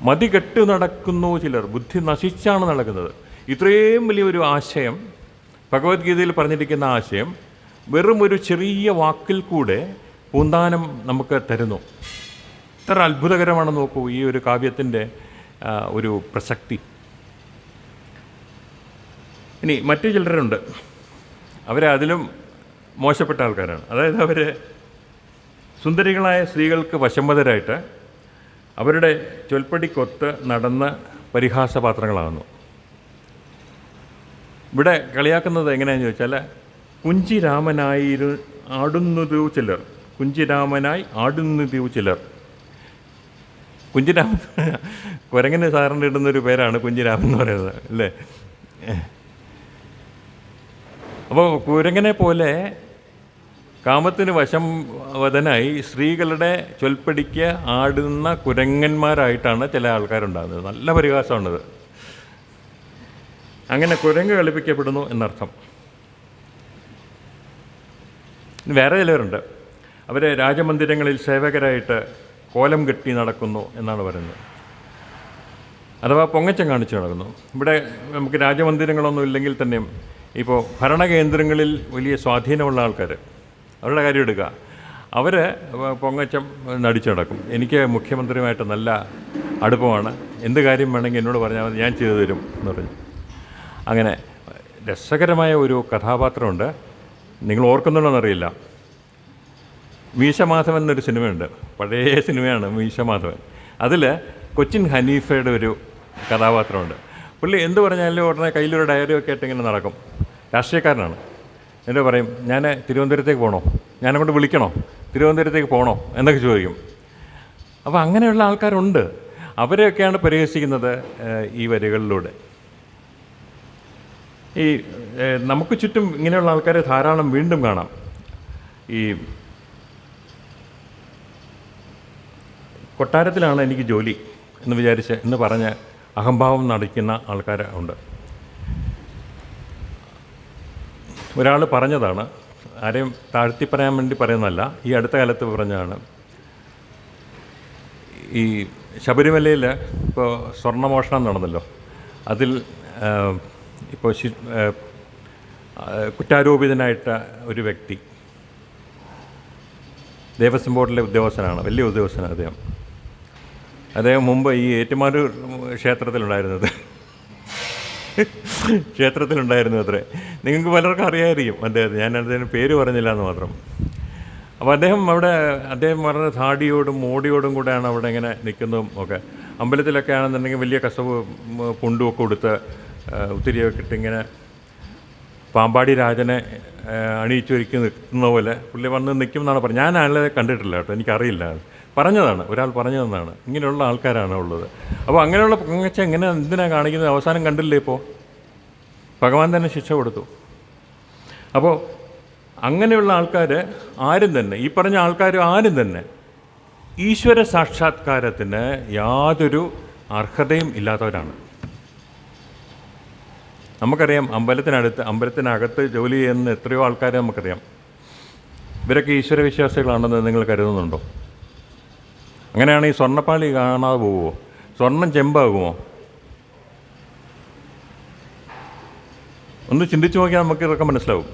മതി കെട്ടു നടക്കുന്നു ചിലർ, ബുദ്ധി നശിച്ചാണ് നടക്കുന്നത്. ഇത്രയും വലിയൊരു ആശയം, ഭഗവത്ഗീതയിൽ പറഞ്ഞിരിക്കുന്ന ആശയം വെറും ഒരു ചെറിയ വാക്കിൽ കൂടെ പൂന്താനം നമുക്ക് തരുന്നു. എത്ര അത്ഭുതകരമാണെന്ന് നോക്കൂ ഈ ഒരു കാവ്യത്തിൻ്റെ ഒരു പ്രസക്തി. ഇനി മറ്റു ചിലരുണ്ട്, അവരതിലും മോശപ്പെട്ട ആൾക്കാരാണ്. അതായത് അവർ സുന്ദരികളായ സ്ത്രീകൾക്ക് വശംവദരായിട്ട് അവരുടെ ചൊൽപ്പടിക്കൊത്ത് നടന്ന് പരിഹാസപാത്രങ്ങളാകുന്നു. ഇവിടെ കളിയാക്കുന്നത് എങ്ങനെയാണെന്ന് ചോദിച്ചാൽ, കുഞ്ചിരാമനായി ആടുന്നതു ചിലർ, കുഞ്ചിരാമനായി ആടുന്നതു ചിലർ. കുഞ്ചിരാമൻ കുരങ്ങനെ സാറിന് ഇടുന്നൊരു പേരാണ് കുഞ്ചിരാമൻ എന്ന് പറയുന്നത്, അല്ലേ? അപ്പോൾ കുരങ്ങനെ പോലെ കാമത്തിന് വശംവദനായി സ്ത്രീകളുടെ ചൊൽപ്പടിക്ക് ആടുന്ന കുരങ്ങന്മാരായിട്ടാണ് ചില ആൾക്കാരുണ്ടാകുന്നത്. നല്ല പരിഹാസമാണത്. അങ്ങനെ കുരങ്ങ് കളിപ്പിക്കപ്പെടുന്നു എന്നർത്ഥം. വേറെ ചിലവരുണ്ട്, അവർ രാജമന്ദിരങ്ങളിൽ സേവകരായിട്ട് കോലം കെട്ടി നടക്കുന്നു എന്നാണ് പറയുന്നത്. അഥവാ പൊങ്ങച്ചം കാണിച്ചു നടക്കുന്നു. ഇവിടെ നമുക്ക് രാജമന്ദിരങ്ങളൊന്നും ഇല്ലെങ്കിൽ തന്നെയും ഇപ്പോൾ ഭരണകേന്ദ്രങ്ങളിൽ വലിയ സ്വാധീനമുള്ള ആൾക്കാർ, അവരുടെ കാര്യം എടുക്കുക, അവർ പൊങ്ങച്ചം നടിച്ചു നടക്കും. എനിക്ക് മുഖ്യമന്ത്രിയുമായിട്ട് നല്ല അടുപ്പമാണ്, എന്ത് കാര്യം വേണമെങ്കിൽ എന്നോട് പറഞ്ഞാൽ മതി, ഞാൻ ചെയ്തു തരും എന്ന് പറഞ്ഞു. അങ്ങനെ രസകരമായ ഒരു കഥാപാത്രമുണ്ട്. നിങ്ങൾ ഓർക്കുന്നുണ്ടോയെന്നറിയില്ല. മീശമാധവൻ എന്നൊരു സിനിമയുണ്ട്, പഴയ സിനിമയാണ് മീശമാധവൻ. അതിൽ കൊച്ചിൻ ഹനീഫയുടെ ഒരു കഥാപാത്രമുണ്ട്. പുള്ളി എന്ത് പറഞ്ഞാലും ഉടനെ കയ്യിലൊരു ഡയറിയൊക്കെ ആയിട്ട് ഇങ്ങനെ നടക്കും. രാഷ്ട്രീയക്കാരനാണ്. എന്നിട്ട് പറയും, ഞാൻ തിരുവനന്തപുരത്തേക്ക് പോകണോ, ഞാനങ്ങോട്ട് വിളിക്കണോ, തിരുവനന്തപുരത്തേക്ക് പോകണോ എന്നൊക്കെ ചോദിക്കും. അപ്പോൾ അങ്ങനെയുള്ള ആൾക്കാരുണ്ട്. അവരെയൊക്കെയാണ് പരിഹസിക്കുന്നത് ഈ വരികളിലൂടെ. ഈ നമുക്ക് ചുറ്റും ഇങ്ങനെയുള്ള ആൾക്കാരെ ധാരാളം വീണ്ടും കാണാം. ഈ കൊട്ടാരത്തിലാണ് എനിക്ക് ജോലി എന്ന് വിചാരിച്ച് എന്ന് പറഞ്ഞ് അഹംഭാവം നടിക്കുന്ന ആൾക്കാർ ഉണ്ട്. ഒരാൾ പറഞ്ഞതാണ്, ആരെയും താഴ്ത്തി പറയാൻ വേണ്ടി പറയുന്നതല്ല, ഈ അടുത്ത കാലത്ത് പറഞ്ഞതാണ്. ഈ ശബരിമലയിൽ ഇപ്പോൾ സ്വർണ്ണമോഷണം നടന്നല്ലോ, അതിൽ ഇപ്പോൾ കുറ്റാരോപിതനായിട്ട ഒരു വ്യക്തി ദേവസ്വം ബോർഡിലെ ഉദ്യോഗസ്ഥനാണ്, വലിയ ഉദ്യോഗസ്ഥനാണ് അദ്ദേഹം മുമ്പ് ഈ ഏറ്റുമാനൂർ ക്ഷേത്രത്തിലുണ്ടായിരുന്നു അത്രേ. നിങ്ങൾക്ക് പലർക്കും അറിയാമായിരിക്കും അദ്ദേഹത്തെ, ഞാൻ അദ്ദേഹത്തിന് പേര് പറഞ്ഞില്ല എന്ന് മാത്രം. അപ്പോൾ അദ്ദേഹം പറഞ്ഞ താടിയോടും മോടിയോടും കൂടെയാണ് അവിടെ ഇങ്ങനെ നിൽക്കുന്നതും ഒക്കെ. അമ്പലത്തിലൊക്കെ ആണെന്നുണ്ടെങ്കിൽ വലിയ കസവ് പുണ്ടുമൊക്കെ കൊടുത്ത് ഒത്തിരിയൊക്കെ ഇട്ട് ഇങ്ങനെ പാമ്പാടി രാജനെ അണിയിച്ചൊരുക്കി നിൽക്കുന്ന പോലെ പുള്ളി വന്ന് നിൽക്കും എന്നാണ് പറഞ്ഞത്. ഞാൻ ആളെ കണ്ടിട്ടില്ല കേട്ടോ, എനിക്കറിയില്ല. പറഞ്ഞതാണ്, ഒരാൾ പറഞ്ഞു തന്നതാണ്. ഇങ്ങനെയുള്ള ആൾക്കാരാണ് ഉള്ളത്. അപ്പോൾ അങ്ങനെയുള്ള പൊങ്ങച്ച എന്തിനാണ് കാണിക്കുന്നത്? അവസാനം കണ്ടില്ലേ, ഇപ്പോൾ ഭഗവാൻ തന്നെ ശിക്ഷ കൊടുത്തു. അപ്പോൾ അങ്ങനെയുള്ള ആൾക്കാർ ആരും തന്നെ, ഈ പറഞ്ഞ ആൾക്കാർ ആരും തന്നെ ഈശ്വര സാക്ഷാത്കാരത്തിന് യാതൊരു അർഹതയും ഇല്ലാത്തവരാണ്. നമുക്കറിയാം, അമ്പലത്തിനകത്ത് ജോലി ചെയ്യുന്ന എത്രയോ ആൾക്കാരെ നമുക്കറിയാം. ഇവരൊക്കെ ഈശ്വര വിശ്വാസികളാണെന്ന് നിങ്ങൾ കരുതുന്നുണ്ടോ? അങ്ങനെയാണ് ഈ സ്വർണ്ണപ്പാളി കാണാതെ പോവുമോ? സ്വർണം ചെമ്പാകുമോ? ഒന്ന് ചിന്തിച്ചു നോക്കിയാൽ നമുക്ക് ഇതൊക്കെ മനസ്സിലാവും.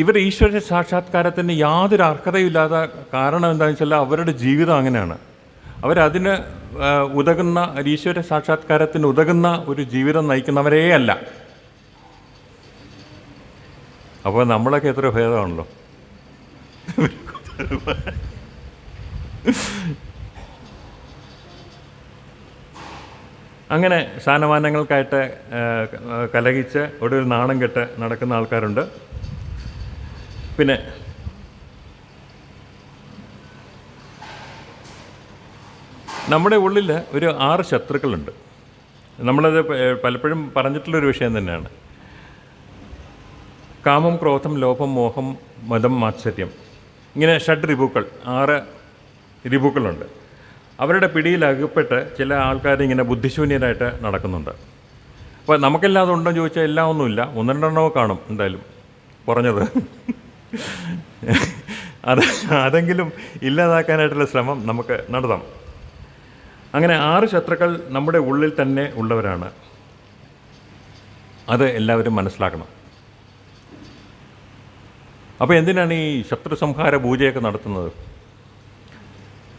ഇവർ ഈശ്വര സാക്ഷാത്കാരത്തിന് യാതൊരു അർഹതയില്ലാത്ത കാരണം എന്താണെന്ന് വെച്ചാൽ അവരുടെ ജീവിതം അങ്ങനെയാണ്. അവരതിന് ഉതകുന്ന, ഈശ്വര സാക്ഷാത്കാരത്തിന് ഉതകുന്ന ഒരു ജീവിതം നയിക്കുന്നവരേ അല്ല. അപ്പോൾ നമ്മളൊക്കെ എത്ര ഭേദമാണല്ലോ. അങ്ങനെ സ്ഥാനമാനങ്ങൾക്കായിട്ട് കലഹിച്ച് ഒടുവിൽ നാണം കെട്ട് നടക്കുന്ന ആൾക്കാരുണ്ട്. പിന്നെ നമ്മുടെ ഉള്ളിൽ ഒരു 6 ശത്രുക്കളുണ്ട്. നമ്മളത് പലപ്പോഴും പറഞ്ഞിട്ടുള്ളൊരു വിഷയം തന്നെയാണ്. കാമം, ക്രോധം, ലോഭം, മോഹം, മദം, മാത്സര്യം, ഇങ്ങനെ 6 രിപുക്കളുണ്ട്. അവരുടെ പിടിയിലകപ്പെട്ട് ചില ആൾക്കാർ ഇങ്ങനെ ബുദ്ധിശൂന്യരായിട്ട് നടക്കുന്നുണ്ട്. അപ്പോൾ നമുക്കെല്ലാം അതുണ്ടോ എന്ന് ചോദിച്ചാൽ എല്ലാം ഒന്നുമില്ല, 1-2 കാണും എന്തായാലും കുറഞ്ഞത്. അതെങ്കിലും ഇല്ലാതാക്കാനായിട്ടുള്ള ശ്രമം നമുക്ക് നടത്താം. അങ്ങനെ 6 ശത്രുക്കൾ നമ്മുടെ ഉള്ളിൽ തന്നെ ഉള്ളവരാണ്. അത് എല്ലാവരും മനസ്സിലാക്കണം. അപ്പോൾ എന്തിനാണ് ഈ ശത്രു സംഹാര പൂജയൊക്കെ നടത്തുന്നത്?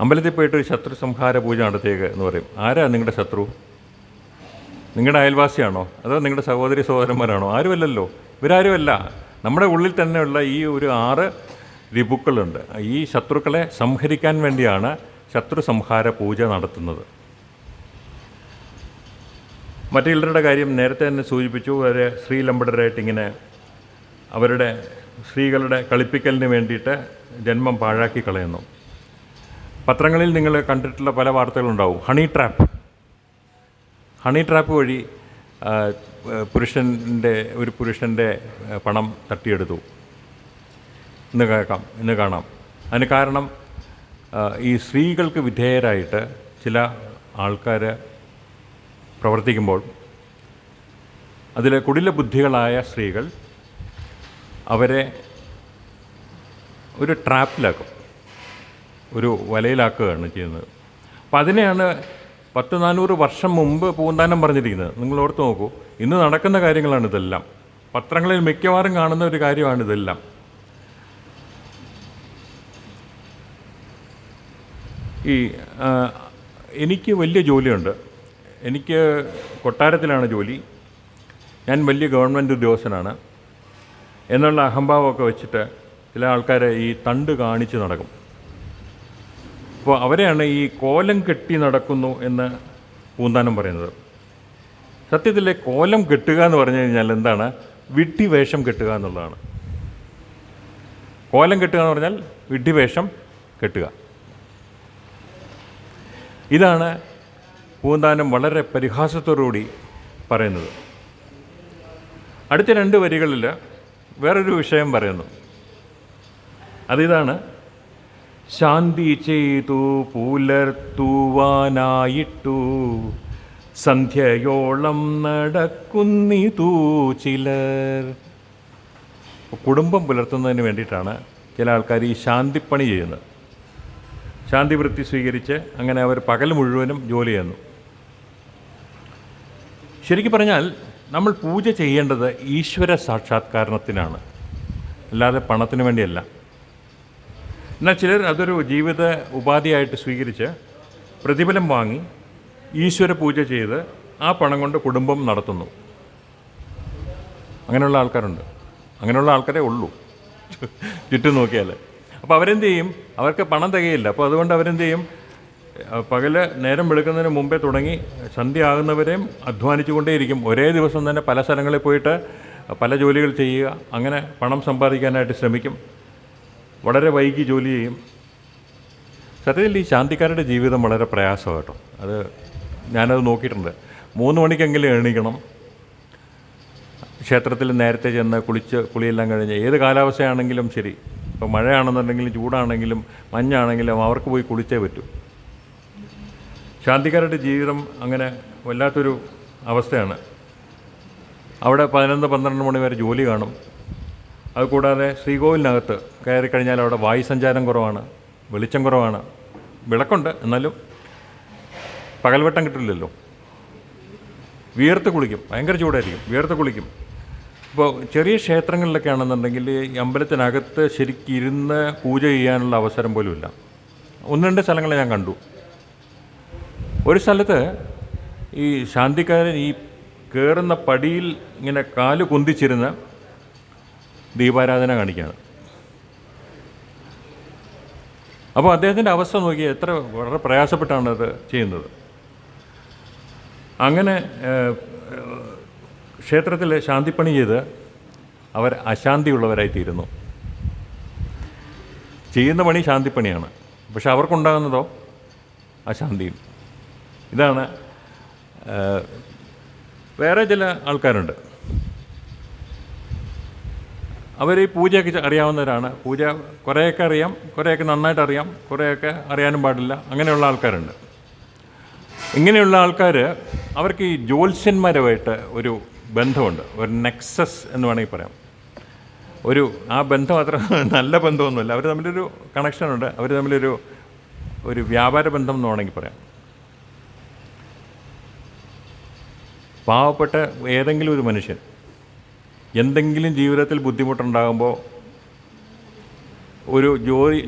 അമ്പലത്തിൽ പോയിട്ട് ശത്രു സംഹാര പൂജ നടത്തിയേക്ക് എന്ന് പറയും. ആരാ നിങ്ങളുടെ ശത്രു? നിങ്ങളുടെ അയൽവാസിയാണോ? അതോ നിങ്ങളുടെ സഹോദരി സഹോദരന്മാരാണോ? ആരുമല്ലല്ലോ, ഇവരാരുമല്ല. നമ്മുടെ ഉള്ളിൽ തന്നെയുള്ള ഈ ഒരു 6 രിപുക്കളുണ്ട്. ഈ ശത്രുക്കളെ സംഹരിക്കാൻ വേണ്ടിയാണ് ശത്രു സംഹാര പൂജ നടത്തുന്നത്. മറ്റു ചിലരുടെ കാര്യം നേരത്തെ തന്നെ സൂചിപ്പിച്ചു. അവരെ സ്ത്രീലമ്പടരായിട്ട് ഇങ്ങനെ അവരുടെ സ്ത്രീകളുടെ കളിപ്പിക്കലിന് വേണ്ടിയിട്ട് ജന്മം പാഴാക്കി കളയുന്നു. പത്രങ്ങളിൽ നിങ്ങൾ കണ്ടിട്ടുള്ള പല വാർത്തകളുണ്ടാവും. ഹണി ട്രാപ്പ് വഴി ഒരു പുരുഷൻ്റെ പണം തട്ടിയെടുത്തു ഇന്ന് കാണാം. അതിന് കാരണം ഈ സ്ത്രീകൾക്ക് വിധേയരായിട്ട് ചില ആൾക്കാർ പ്രവർത്തിക്കുമ്പോൾ അതിൽ കുടില ബുദ്ധികളായ സ്ത്രീകൾ അവരെ ഒരു ട്രാപ്പിലാക്കും, ഒരു വലയിലാക്കുകയാണ് ചെയ്യുന്നത്. അപ്പം അതിനെയാണ് 400 വർഷം മുമ്പ് പൂന്താനം പറഞ്ഞിരിക്കുന്നത്. നിങ്ങൾ ഓർത്ത് നോക്കൂ, ഇന്ന് നടക്കുന്ന കാര്യങ്ങളാണ് ഇതെല്ലാം. പത്രങ്ങളിൽ മിക്കവാറും കാണുന്ന ഒരു കാര്യമാണ് ഇതെല്ലാം. എനിക്ക് വലിയ ജോലിയുണ്ട്. എനിക്ക് കൊട്ടാരത്തിലാണ് ജോലി. ഞാൻ വലിയ ഗവൺമെൻറ് ഉദ്യോഗസ്ഥനാണ് എന്നുള്ള അഹംഭാവമൊക്കെ വെച്ചിട്ട് ചില ആൾക്കാർ ഈ തണ്ട് കാണിച്ച് നടക്കും. അപ്പോൾ അവരെയാണ് ഈ കോലം കെട്ടി നടക്കുന്നു എന്ന് പൂന്താനം പറയുന്നത്. സത്യത്തിൽ കോലം കെട്ടുക എന്ന് പറഞ്ഞു കഴിഞ്ഞാൽ എന്താണ്? വിഡ്ഢിവേഷം കെട്ടുക എന്നുള്ളതാണ്. കോലം കെട്ടുക എന്ന് പറഞ്ഞാൽ വിഡ്ഢിവേഷം കെട്ടുക. ഇതാണ് പൂന്താനം വളരെ പരിഹാസത്തോടുകൂടി പറയുന്നത്. അടുത്ത 2 വരികളിൽ വേറൊരു വിഷയം പറയുന്നു. അതിതാണ്: ശാന്തി ചെയ്തു പുലർത്തുവാനായിട്ടു സന്ധ്യയോളം നടക്കുന്നിതു ചിലർ. കുടുംബം പുലർത്തുന്നതിന് വേണ്ടിയിട്ടാണ് ചില ആൾക്കാർ ഈ ശാന്തിപ്പണി ചെയ്യുന്നത്. ശാന്തിവൃത്തി സ്വീകരിച്ച് അങ്ങനെ അവർ പകൽ മുഴുവനും ജോലി ചെയ്യുന്നു. ശരിക്കും പറഞ്ഞാൽ നമ്മൾ പൂജ ചെയ്യേണ്ടത് ഈശ്വര സാക്ഷാത്കാരത്തിനാണ്, അല്ലാതെ പണത്തിന് വേണ്ടിയല്ല. എന്നാൽ ചിലർ അതൊരു ജീവിത ഉപാധിയായിട്ട് സ്വീകരിച്ച് പ്രതിഫലം വാങ്ങി ഈശ്വര പൂജ ചെയ്ത് ആ പണം കൊണ്ട് കുടുംബം നടത്തുന്നു. അങ്ങനെയുള്ള ആൾക്കാരുണ്ട്. അങ്ങനെയുള്ള ആൾക്കാരേ ഉള്ളൂ ചുറ്റും നോക്കിയാൽ. അപ്പോൾ അവരെന്ത് ചെയ്യും? അവർക്ക് പണം തികയില്ല. അപ്പോൾ അതുകൊണ്ട് അവരെന്ത് ചെയ്യും? പകല് നേരം വെളുക്കുന്നതിന് മുമ്പേ തുടങ്ങി സന്ധ്യ ആകുന്നവരെയും അധ്വാനിച്ചു കൊണ്ടേയിരിക്കും. ഒരേ ദിവസം തന്നെ പല സ്ഥലങ്ങളിൽ പോയിട്ട് പല ജോലികൾ ചെയ്യുക, അങ്ങനെ പണം സമ്പാദിക്കാനായിട്ട് ശ്രമിക്കും. വളരെ വൈകി ജോലി ചെയ്യും. സത്യത്തിൽ ഈ ശാന്തിക്കാരുടെ ജീവിതം വളരെ പ്രയാസമാണ് കേട്ടോ. അത് ഞാനത് നോക്കിയിട്ടുണ്ട്. 3 മണിക്കെങ്കിലും എണീക്കണം. ക്ഷേത്രത്തിൽ നേരത്തെ ചെന്ന് കുളിയെല്ലാം കഴിഞ്ഞ് ഏത് കാലാവസ്ഥയാണെങ്കിലും ശരി, ഇപ്പോൾ മഴയാണെന്നുണ്ടെങ്കിലും ചൂടാണെങ്കിലും മഞ്ഞാണെങ്കിലും അവർക്ക് പോയി കുളിച്ചേ പറ്റൂ. ശാന്തിക്കാരുടെ ജീവിതം അങ്ങനെ വല്ലാത്തൊരു അവസ്ഥയാണ്. അവിടെ 11-12 മണി വരെ ജോലി കാണും. അതുകൂടാതെ ശ്രീകോവിലിനകത്ത് കയറിക്കഴിഞ്ഞാൽ അവിടെ വായുസഞ്ചാരം കുറവാണ്, വെളിച്ചം കുറവാണ്. വിളക്കുണ്ട്, എന്നാലും പകൽവെട്ടം കിട്ടില്ലല്ലോ. വിയർത്ത് കുളിക്കും, ഭയങ്കര ചൂടായിരിക്കും, വിയർത്ത് കുളിക്കും. ഇപ്പോൾ ചെറിയ ക്ഷേത്രങ്ങളിലൊക്കെ ആണെന്നുണ്ടെങ്കിൽ ഈ അമ്പലത്തിനകത്ത് ശരിക്കും ഇരുന്ന് പൂജ ചെയ്യാനുള്ള അവസരം പോലും ഇല്ല. 1-2 സ്ഥലങ്ങൾ ഞാൻ കണ്ടു. ഒരു സ്ഥലത്ത് ഈ ശാന്തിക്കാരൻ ഈ കയറുന്ന പടിയിൽ ഇങ്ങനെ കാല് കുന്തിച്ചിരുന്ന് ദീപാരാധന കാണിക്കുകയാണ്. അപ്പോൾ അദ്ദേഹത്തിൻ്റെ അവസ്ഥ നോക്കിയാൽ എത്ര വളരെ പ്രയാസപ്പെട്ടാണ് അത് ചെയ്യുന്നത്. അങ്ങനെ ക്ഷേത്രത്തിൽ ശാന്തിപ്പണി ചെയ്ത് അവർ അശാന്തിയുള്ളവരായിത്തീരുന്നു. ചെയ്യുന്ന പണി ശാന്തിപ്പണിയാണ്, പക്ഷെ അവർക്കുണ്ടാകുന്നതോ അശാന്തിയും. ഇതാണ്. വേറെ ചില ആൾക്കാരുണ്ട്, അവർ ഈ പൂജയൊക്കെ അറിയാവുന്നവരാണ്. പൂജ കുറേയൊക്കെ അറിയാം, കുറേയൊക്കെ നന്നായിട്ട് അറിയാം, കുറേയൊക്കെ അറിയാനും പാടില്ല. അങ്ങനെയുള്ള ആൾക്കാരുണ്ട്. ഇങ്ങനെയുള്ള ആൾക്കാർ അവർക്ക് ഈ ജ്യോത്സ്യന്മാരുമായിട്ട് ഒരു ബന്ധമുണ്ട്, ഒരു നെക്സസ് എന്ന് വേണമെങ്കിൽ പറയാം. ആ ബന്ധം അത്ര നല്ല ബന്ധമൊന്നുമില്ല. അവർ തമ്മിലൊരു കണക്ഷനുണ്ട്. അവർ തമ്മിലൊരു വ്യാപാര ബന്ധം എന്ന് വേണമെങ്കിൽ പറയാം. പാവപ്പെട്ട ഏതെങ്കിലും ഒരു മനുഷ്യൻ എന്തെങ്കിലും ജീവിതത്തിൽ ബുദ്ധിമുട്ടുണ്ടാകുമ്പോൾ ഒരു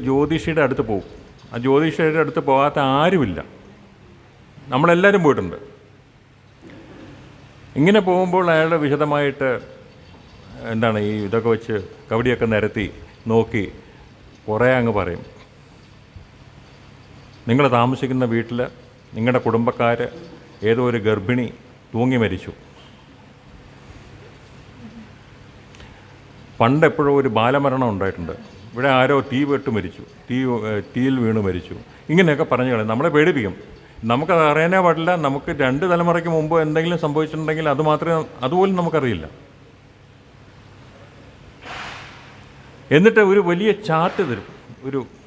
ജ്യോതിഷിയുടെ അടുത്ത് പോകും. ആ ജ്യോതിഷിയുടെ അടുത്ത് പോകാത്ത ആരുമില്ല. നമ്മളെല്ലാവരും പോയിട്ടുണ്ട്. ഇങ്ങനെ പോകുമ്പോൾ അയാൾ വിശദമായിട്ട് എന്താണ് ഈ ഇതൊക്കെ വെച്ച് കവടിയൊക്കെ നിരത്തി നോക്കി കുറേ അങ്ങ് പറയും. നിങ്ങൾ താമസിക്കുന്ന വീട്ടിൽ നിങ്ങളുടെ കുടുംബക്കാർ ഏതോ ഒരു ഗർഭിണി തൂങ്ങി മരിച്ചു. പണ്ടെപ്പോഴും ഒരു ബാലമരണം ഉണ്ടായിട്ടുണ്ട്. ഇവിടെ ആരോ തീ വെട്ട് മരിച്ചു, തീയിൽ വീണ് മരിച്ചു. ഇങ്ങനെയൊക്കെ പറഞ്ഞു കളയും, നമ്മളെ പേടിപ്പിക്കും. നമുക്കത് അറിയാനേ പാടില്ല. നമുക്ക് 2 തലമുറയ്ക്ക് മുമ്പ് എന്തെങ്കിലും സംഭവിച്ചിട്ടുണ്ടെങ്കിൽ അത് മാത്രമേ അതുപോലും നമുക്കറിയില്ല. എന്നിട്ട് ഒരു വലിയ ചാർട്ട് തരും.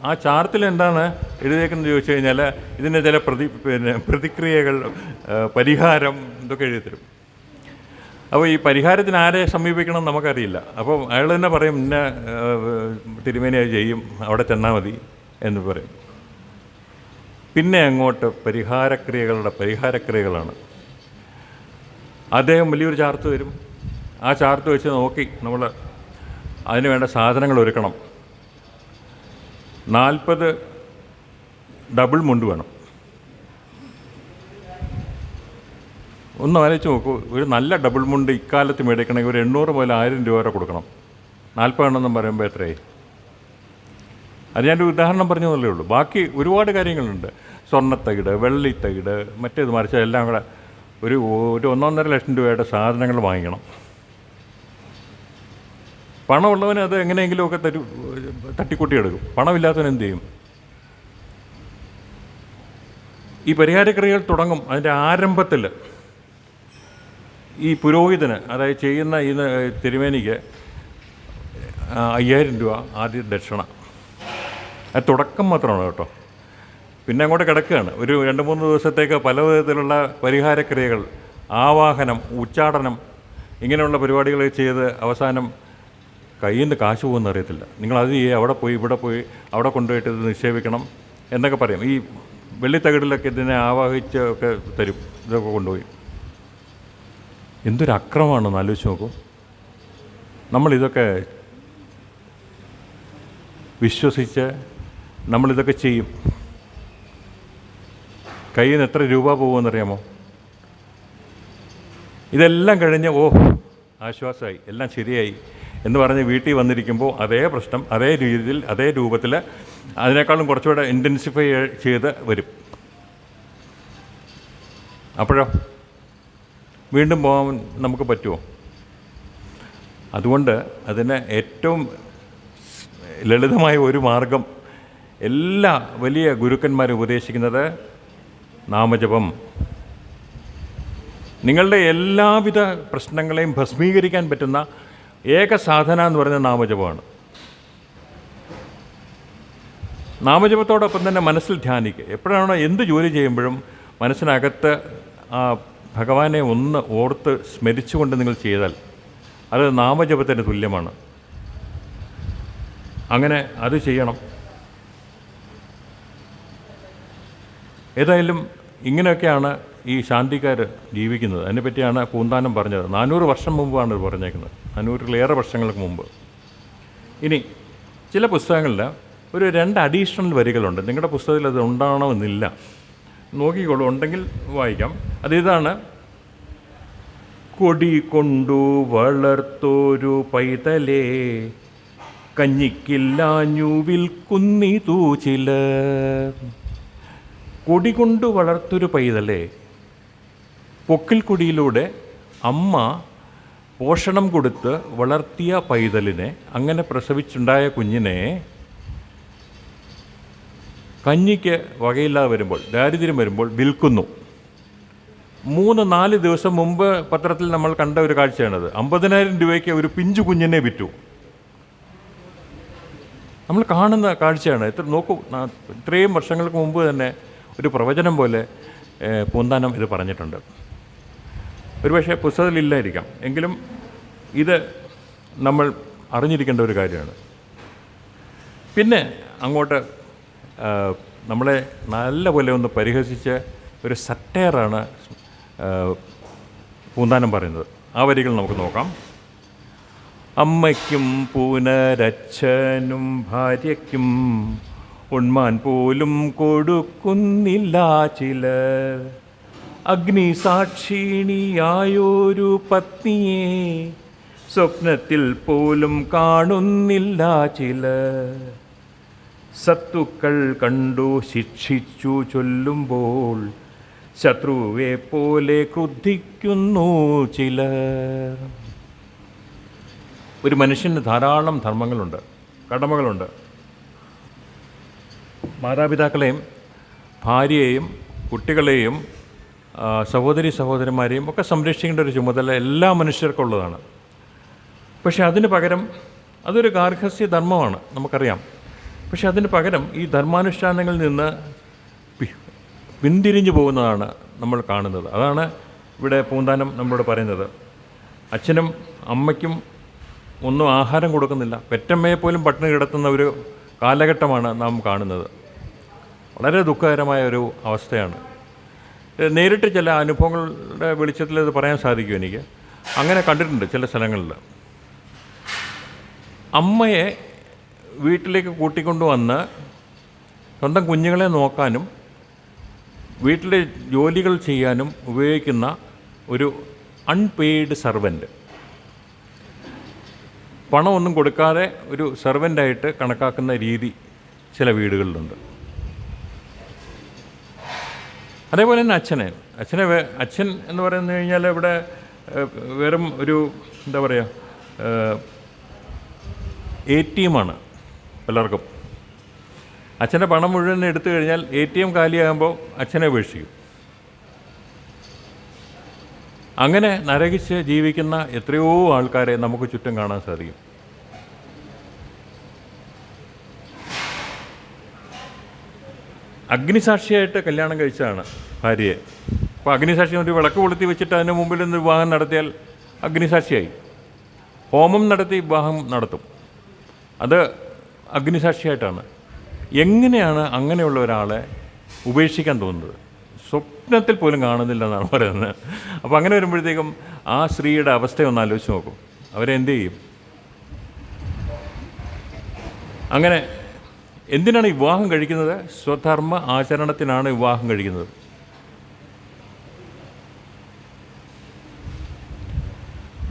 ആ ചാർട്ടിൽ എന്താണ് എഴുതിയേക്കുന്നത് ചോദിച്ചു കഴിഞ്ഞാൽ ഇതിൻ്റെ ചില പ്രതിക്രിയകൾ, പരിഹാരം ഇതൊക്കെ എഴുതി തരും. അപ്പോൾ ഈ പരിഹാരത്തിന് ആരെ സമീപിക്കണം നമുക്കറിയില്ല. അപ്പോൾ അയാൾ തന്നെ പറയും ഇന്ന തിരുമേനിയായി ചെയ്യും, അവിടെ ചെന്നാൽ മതി എന്ന് പറയും. പിന്നെ അങ്ങോട്ട് പരിഹാരക്രിയകളാണ്. അദ്ദേഹം വലിയൊരു ചാർട്ട് തരും. ആ ചാർട്ട് വെച്ച് നോക്കി നമ്മൾ അതിന് വേണ്ട സാധനങ്ങൾ ഒരുക്കണം. 40 ഡബിൾ മുണ്ട് വേണം. ഒന്ന് ആലോചിച്ച് നോക്കൂ, ഒരു നല്ല ഡബിൾ മുണ്ട് ഇക്കാലത്ത് മേടിക്കണമെങ്കിൽ ഒരു 800 മുതൽ 1000 രൂപ വരെ കൊടുക്കണം. 40 എണ്ണമെന്ന് പറയുമ്പോൾ എത്രയായി? അത് ഞാനൊരു ഉദാഹരണം പറഞ്ഞതല്ലേ ഉള്ളൂ. ബാക്കി ഒരുപാട് കാര്യങ്ങളുണ്ട്. സ്വർണ്ണത്തകിട്, വെള്ളിത്തകിട്, മറ്റേത് മറിച്ച് എല്ലാം കൂടെ ഒരു 1.5 ലക്ഷം രൂപയുടെ സാധനങ്ങൾ വാങ്ങിക്കണം. പണമുള്ളവന് അത് എങ്ങനെയെങ്കിലുമൊക്കെ തട്ടിക്കൂട്ടിയെടുക്കും. പണമില്ലാത്തവൻ എന്ത് ചെയ്യും? ഈ പരിഹാരക്രിയകൾ തുടങ്ങും. അതിൻ്റെ ആരംഭത്തിൽ ഈ പുരോഹിതന്, അതായത് ചെയ്യുന്ന ഈ തിരുമേനിക്ക് 5000 രൂപ ആദ്യ ദക്ഷിണ. അത് തുടക്കം മാത്രമാണ് കേട്ടോ. പിന്നെ അങ്ങോട്ട് കിടക്കുകയാണ്. ഒരു 2-3 ദിവസത്തേക്ക് പല വിധത്തിലുള്ള പരിഹാരക്രിയകൾ, ആവാഹനം, ഉച്ചാടനം, ഇങ്ങനെയുള്ള പരിപാടികൾ ചെയ്ത് അവസാനം കയ്യിൽ നിന്ന് കാശ് പോകുമെന്ന് അറിയത്തില്ല. നിങ്ങളത് ചെയ്യുക, അവിടെ പോയി ഇവിടെ പോയി അവിടെ കൊണ്ടുപോയിട്ട് ഇത് നിക്ഷേപിക്കണം എന്നൊക്കെ പറയും. ഈ വെള്ളിത്തകിടിലൊക്കെ ഇതിനെ ആവാഹിച്ച് ഒക്കെ തരും. ഇതൊക്കെ കൊണ്ടുപോയി എന്തൊരു അക്രമമാണെന്ന് ആലോചിച്ച് നോക്കൂ. നമ്മളിതൊക്കെ വിശ്വസിച്ച് നമ്മളിതൊക്കെ ചെയ്യും. കയ്യിൽ നിന്ന് എത്ര രൂപ പോകുമെന്നറിയാമോ? ഇതെല്ലാം കഴിഞ്ഞ് ആശ്വാസമായി, എല്ലാം ശരിയായി എന്ന് പറഞ്ഞ് വീട്ടിൽ വന്നിരിക്കുമ്പോൾ അതേ പ്രശ്നം അതേ രീതിയിൽ അതേ രൂപത്തിൽ അതിനേക്കാളും കുറച്ചുകൂടെ ഇൻറ്റൻസിഫൈ ചെയ്ത് വരും. അപ്പോഴോ വീണ്ടും പോകാൻ നമുക്ക് പറ്റുമോ? അതുകൊണ്ട് അതിന് ഏറ്റവും ലളിതമായ ഒരു മാർഗം എല്ലാ വലിയ ഗുരുക്കന്മാരും ഉപദേശിക്കുന്നത് നാമജപം. നിങ്ങളുടെ എല്ലാവിധ പ്രശ്നങ്ങളെയും ഭസ്മീകരിക്കാൻ പറ്റുന്ന ഏക സാധന എന്ന് പറയുന്ന നാമജപമാണ്. നാമജപത്തോടൊപ്പം തന്നെ മനസ്സിൽ ധ്യാനിക്കുക. എപ്പോഴാണോ എന്ത് ജോലി ചെയ്യുമ്പോഴും മനസ്സിനകത്ത് ആ ഭഗവാനെ ഒന്ന് ഓർത്ത് സ്മരിച്ചുകൊണ്ട് നിങ്ങൾ ചെയ്താൽ അത് നാമജപത്തിന് തുല്യമാണ്. അങ്ങനെ അത് ചെയ്യണം. ഏതായാലും ഇങ്ങനെയൊക്കെയാണ് ഈ ശാന്തിക്കാർ ജീവിക്കുന്നത്. അതിനെപ്പറ്റിയാണ് പൂന്താനം പറഞ്ഞത്. 400 വർഷം മുമ്പാണ് ഇത് പറഞ്ഞേക്കുന്നത്, 400-ലേറെ വർഷങ്ങൾക്ക് മുമ്പ്. ഇനി ചില പുസ്തകങ്ങളിൽ ഒരു 2 അഡീഷണൽ വരികളുണ്ട്. നിങ്ങളുടെ പുസ്തകത്തിൽ അത് ഉണ്ടാവണമെന്നില്ല, നോക്കിക്കോളൂ, ഉണ്ടെങ്കിൽ വായിക്കാം. അതിതാണ്: കൊടി കൊണ്ടു വളർത്തോരു പൈതലേ, കഞ്ഞിക്കില്ലാഞ്ഞു വിൽക്കുന്നിതു ചിലർ. കൊടി കൊണ്ടു വളർത്തൊരു പൈതലേ, പൊക്കിൽ കൊടിയിലൂടെ അമ്മ പോഷണം കൊടുത്ത് വളർത്തിയ പൈതലിനെ, അങ്ങനെ പ്രസവിച്ചുണ്ടായ കുഞ്ഞിനെ കഞ്ഞിക്ക് വകയില്ലാതെ വരുമ്പോൾ, ദാരിദ്ര്യം വരുമ്പോൾ വിൽക്കുന്നു. 3-4 ദിവസം മുമ്പ് പത്രത്തിൽ നമ്മൾ കണ്ട ഒരു കാഴ്ചയാണത്. 50,000 രൂപയ്ക്ക് ഒരു പിഞ്ചു കുഞ്ഞിനെ വിറ്റു. നമ്മൾ കാണുന്ന കാഴ്ചയാണ്. നോക്കൂ, ഇത്രയും വർഷങ്ങൾക്ക് മുമ്പ് തന്നെ ഒരു പ്രവചനം പോലെ പൂന്താനം ഇത് പറഞ്ഞിട്ടുണ്ട്. ഒരുപക്ഷെ പുസ്തകത്തിലില്ലായിരിക്കാം, എങ്കിലും ഇത് നമ്മൾ അറിഞ്ഞിരിക്കേണ്ട ഒരു കാര്യമാണ്. പിന്നെ അങ്ങോട്ട് നമ്മളെ നല്ല പോലെ ഒന്ന് പരിഹസിച്ച് ഒരു സറ്റയറാണ് പൂന്താനം പറയുന്നത്. ആ വരികൾ നമുക്ക് നോക്കാം. അമ്മയ്ക്കും പുനരച്ഛനും ഭാര്യയ്ക്കും ഉണ്മാൻ പോലും കൊടുക്കുന്നില്ല ചിലർ. അഗ്നിസാക്ഷിണിയായൊരു പത്നിയെ സ്വപ്നത്തിൽ പോലും കാണുന്നില്ല ചിലർ. സത്തുക്കൾ കണ്ടു ശിക്ഷിച്ചു ചൊല്ലുമ്പോൾ ശത്രുവെ പോലെ ക്രുദ്ധിക്കുന്നു ചിലർ. ഒരു മനുഷ്യന് ധാരാളം ധർമ്മങ്ങളുണ്ട്, കടമകളുണ്ട്. മാതാപിതാക്കളെയും ഭാര്യയെയും കുട്ടികളെയും സഹോദരി സഹോദരന്മാരെയും ഒക്കെ സംരക്ഷിക്കേണ്ട ഒരു ചുമതല എല്ലാ മനുഷ്യർക്കുള്ളതാണ്. പക്ഷേ അതിന് പകരം അതൊരു ഗാർഹസ്ഥ്യ ധർമ്മമാണ്, നമുക്കറിയാം. പക്ഷെ അതിന് പകരം ഈ ധർമാനുഷ്ഠാനങ്ങളിൽ നിന്ന് പിന്തിരിഞ്ഞു പോകുന്നതാണ് നമ്മൾ കാണുന്നത്. അതാണ് ഇവിടെ പൂന്താനം നമ്മളോട് പറയുന്നത്. അച്ഛനും അമ്മയ്ക്കും ഒന്നും ആഹാരം കൊടുക്കുന്നില്ല, പെറ്റമ്മയെ പോലും പട്ടിണി കിടത്തുന്ന ഒരു കാലഘട്ടമാണ് നാം കാണുന്നത്. വളരെ ദുഃഖകരമായ ഒരു അവസ്ഥയാണ്. നേരിട്ട് ചില അനുഭവങ്ങളുടെ വെളിച്ചത്തിൽ ഇത് പറയാൻ സാധിക്കും എനിക്ക്. അങ്ങനെ കണ്ടിട്ടുണ്ട് ചില സ്ഥലങ്ങളിൽ. അമ്മയെ വീട്ടിലേക്ക് കൂട്ടിക്കൊണ്ടുവന്ന് സ്വന്തം കുഞ്ഞുങ്ങളെ നോക്കാനും വീട്ടിലെ ജോലികൾ ചെയ്യാനും ഉപയോഗിക്കുന്ന ഒരു അൺപെയ്ഡ് സർവൻ്റ്, പണമൊന്നും കൊടുക്കാതെ ഒരു സർവൻ്റായിട്ട് കണക്കാക്കുന്ന രീതി ചില വീടുകളിലുണ്ട്. അതേപോലെ തന്നെ അച്ഛൻ എന്ന് പറഞ്ഞു കഴിഞ്ഞാൽ ഇവിടെ വെറും ഒരു എന്താ പറയുക, ATM ആണ് പലർക്കും. അച്ഛൻ്റെ പണം മുഴുവൻ എടുത്തു കഴിഞ്ഞാൽ ATM കാലിയാകുമ്പോൾ അച്ഛനെ ഉപേക്ഷിക്കും. അങ്ങനെ നരകിച്ച് ജീവിക്കുന്ന എത്രയോ ആൾക്കാരെ നമുക്ക് ചുറ്റും കാണാൻ സാധിക്കും. അഗ്നിസാക്ഷിയായിട്ട് കല്യാണം കഴിച്ചതാണ് ഭാര്യയെ. അപ്പോൾ അഗ്നിസാക്ഷി ഒരു വിളക്ക് കൊളുത്തി വെച്ചിട്ട് അതിന് മുമ്പിൽ നിന്ന് വിവാഹം നടത്തിയാൽ അഗ്നിസാക്ഷിയായി. ഹോമം നടത്തി വിവാഹം നടത്തും, അത് അഗ്നിസാക്ഷിയായിട്ടാണ്. എങ്ങനെയാണ് അങ്ങനെയുള്ള ഒരാളെ ഉപേക്ഷിക്കാൻ തോന്നുന്നത്? സ്വപ്നത്തിൽ പോലും കാണുന്നില്ലെന്നാണ് പറയുന്നത്. അപ്പോൾ അങ്ങനെ വരുമ്പോഴത്തേക്കും ആ സ്ത്രീയുടെ അവസ്ഥയൊന്ന് ആലോചിച്ച് നോക്കും. അവരെന്ത് ചെയ്യും? അങ്ങനെ എന്തിനാണ് വിവാഹം കഴിക്കുന്നത്? സ്വധർമ്മ ആചരണത്തിനാണ് വിവാഹം കഴിക്കുന്നത്.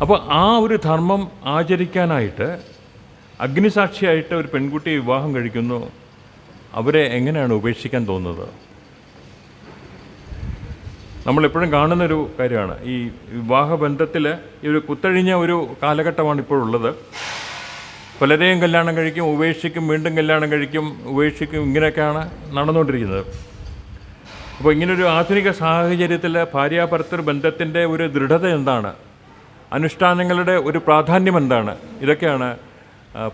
അപ്പോൾ ആ ഒരു ധർമ്മം ആചരിക്കാനായിട്ട് അഗ്നിസാക്ഷിയായിട്ട് ഒരു പെൺകുട്ടിയെ വിവാഹം കഴിക്കുന്നു. അവരെ എങ്ങനെയാണ് ഉപേക്ഷിക്കാൻ തോന്നുന്നത്? നമ്മളെപ്പോഴും കാണുന്നൊരു കാര്യമാണ്. ഈ വിവാഹബന്ധത്തിൽ ഈ ഒരു കുത്തഴിഞ്ഞ ഒരു കാലഘട്ടമാണ് ഇപ്പോഴുള്ളത്. പലരെയും കല്യാണം കഴിക്കും, ഉപേക്ഷിക്കും, വീണ്ടും കല്യാണം കഴിക്കും, ഉപേക്ഷിക്കും, ഇങ്ങനെയൊക്കെയാണ് നടന്നുകൊണ്ടിരിക്കുന്നത്. അപ്പോൾ ഇങ്ങനൊരു ആധുനിക സാഹചര്യത്തിൽ ഭാര്യാഭർത്തൃ ബന്ധത്തിൻ്റെ ഒരു ദൃഢത എന്താണ്, അനുഷ്ഠാനങ്ങളുടെ ഒരു പ്രാധാന്യം എന്താണ്, ഇതൊക്കെയാണ്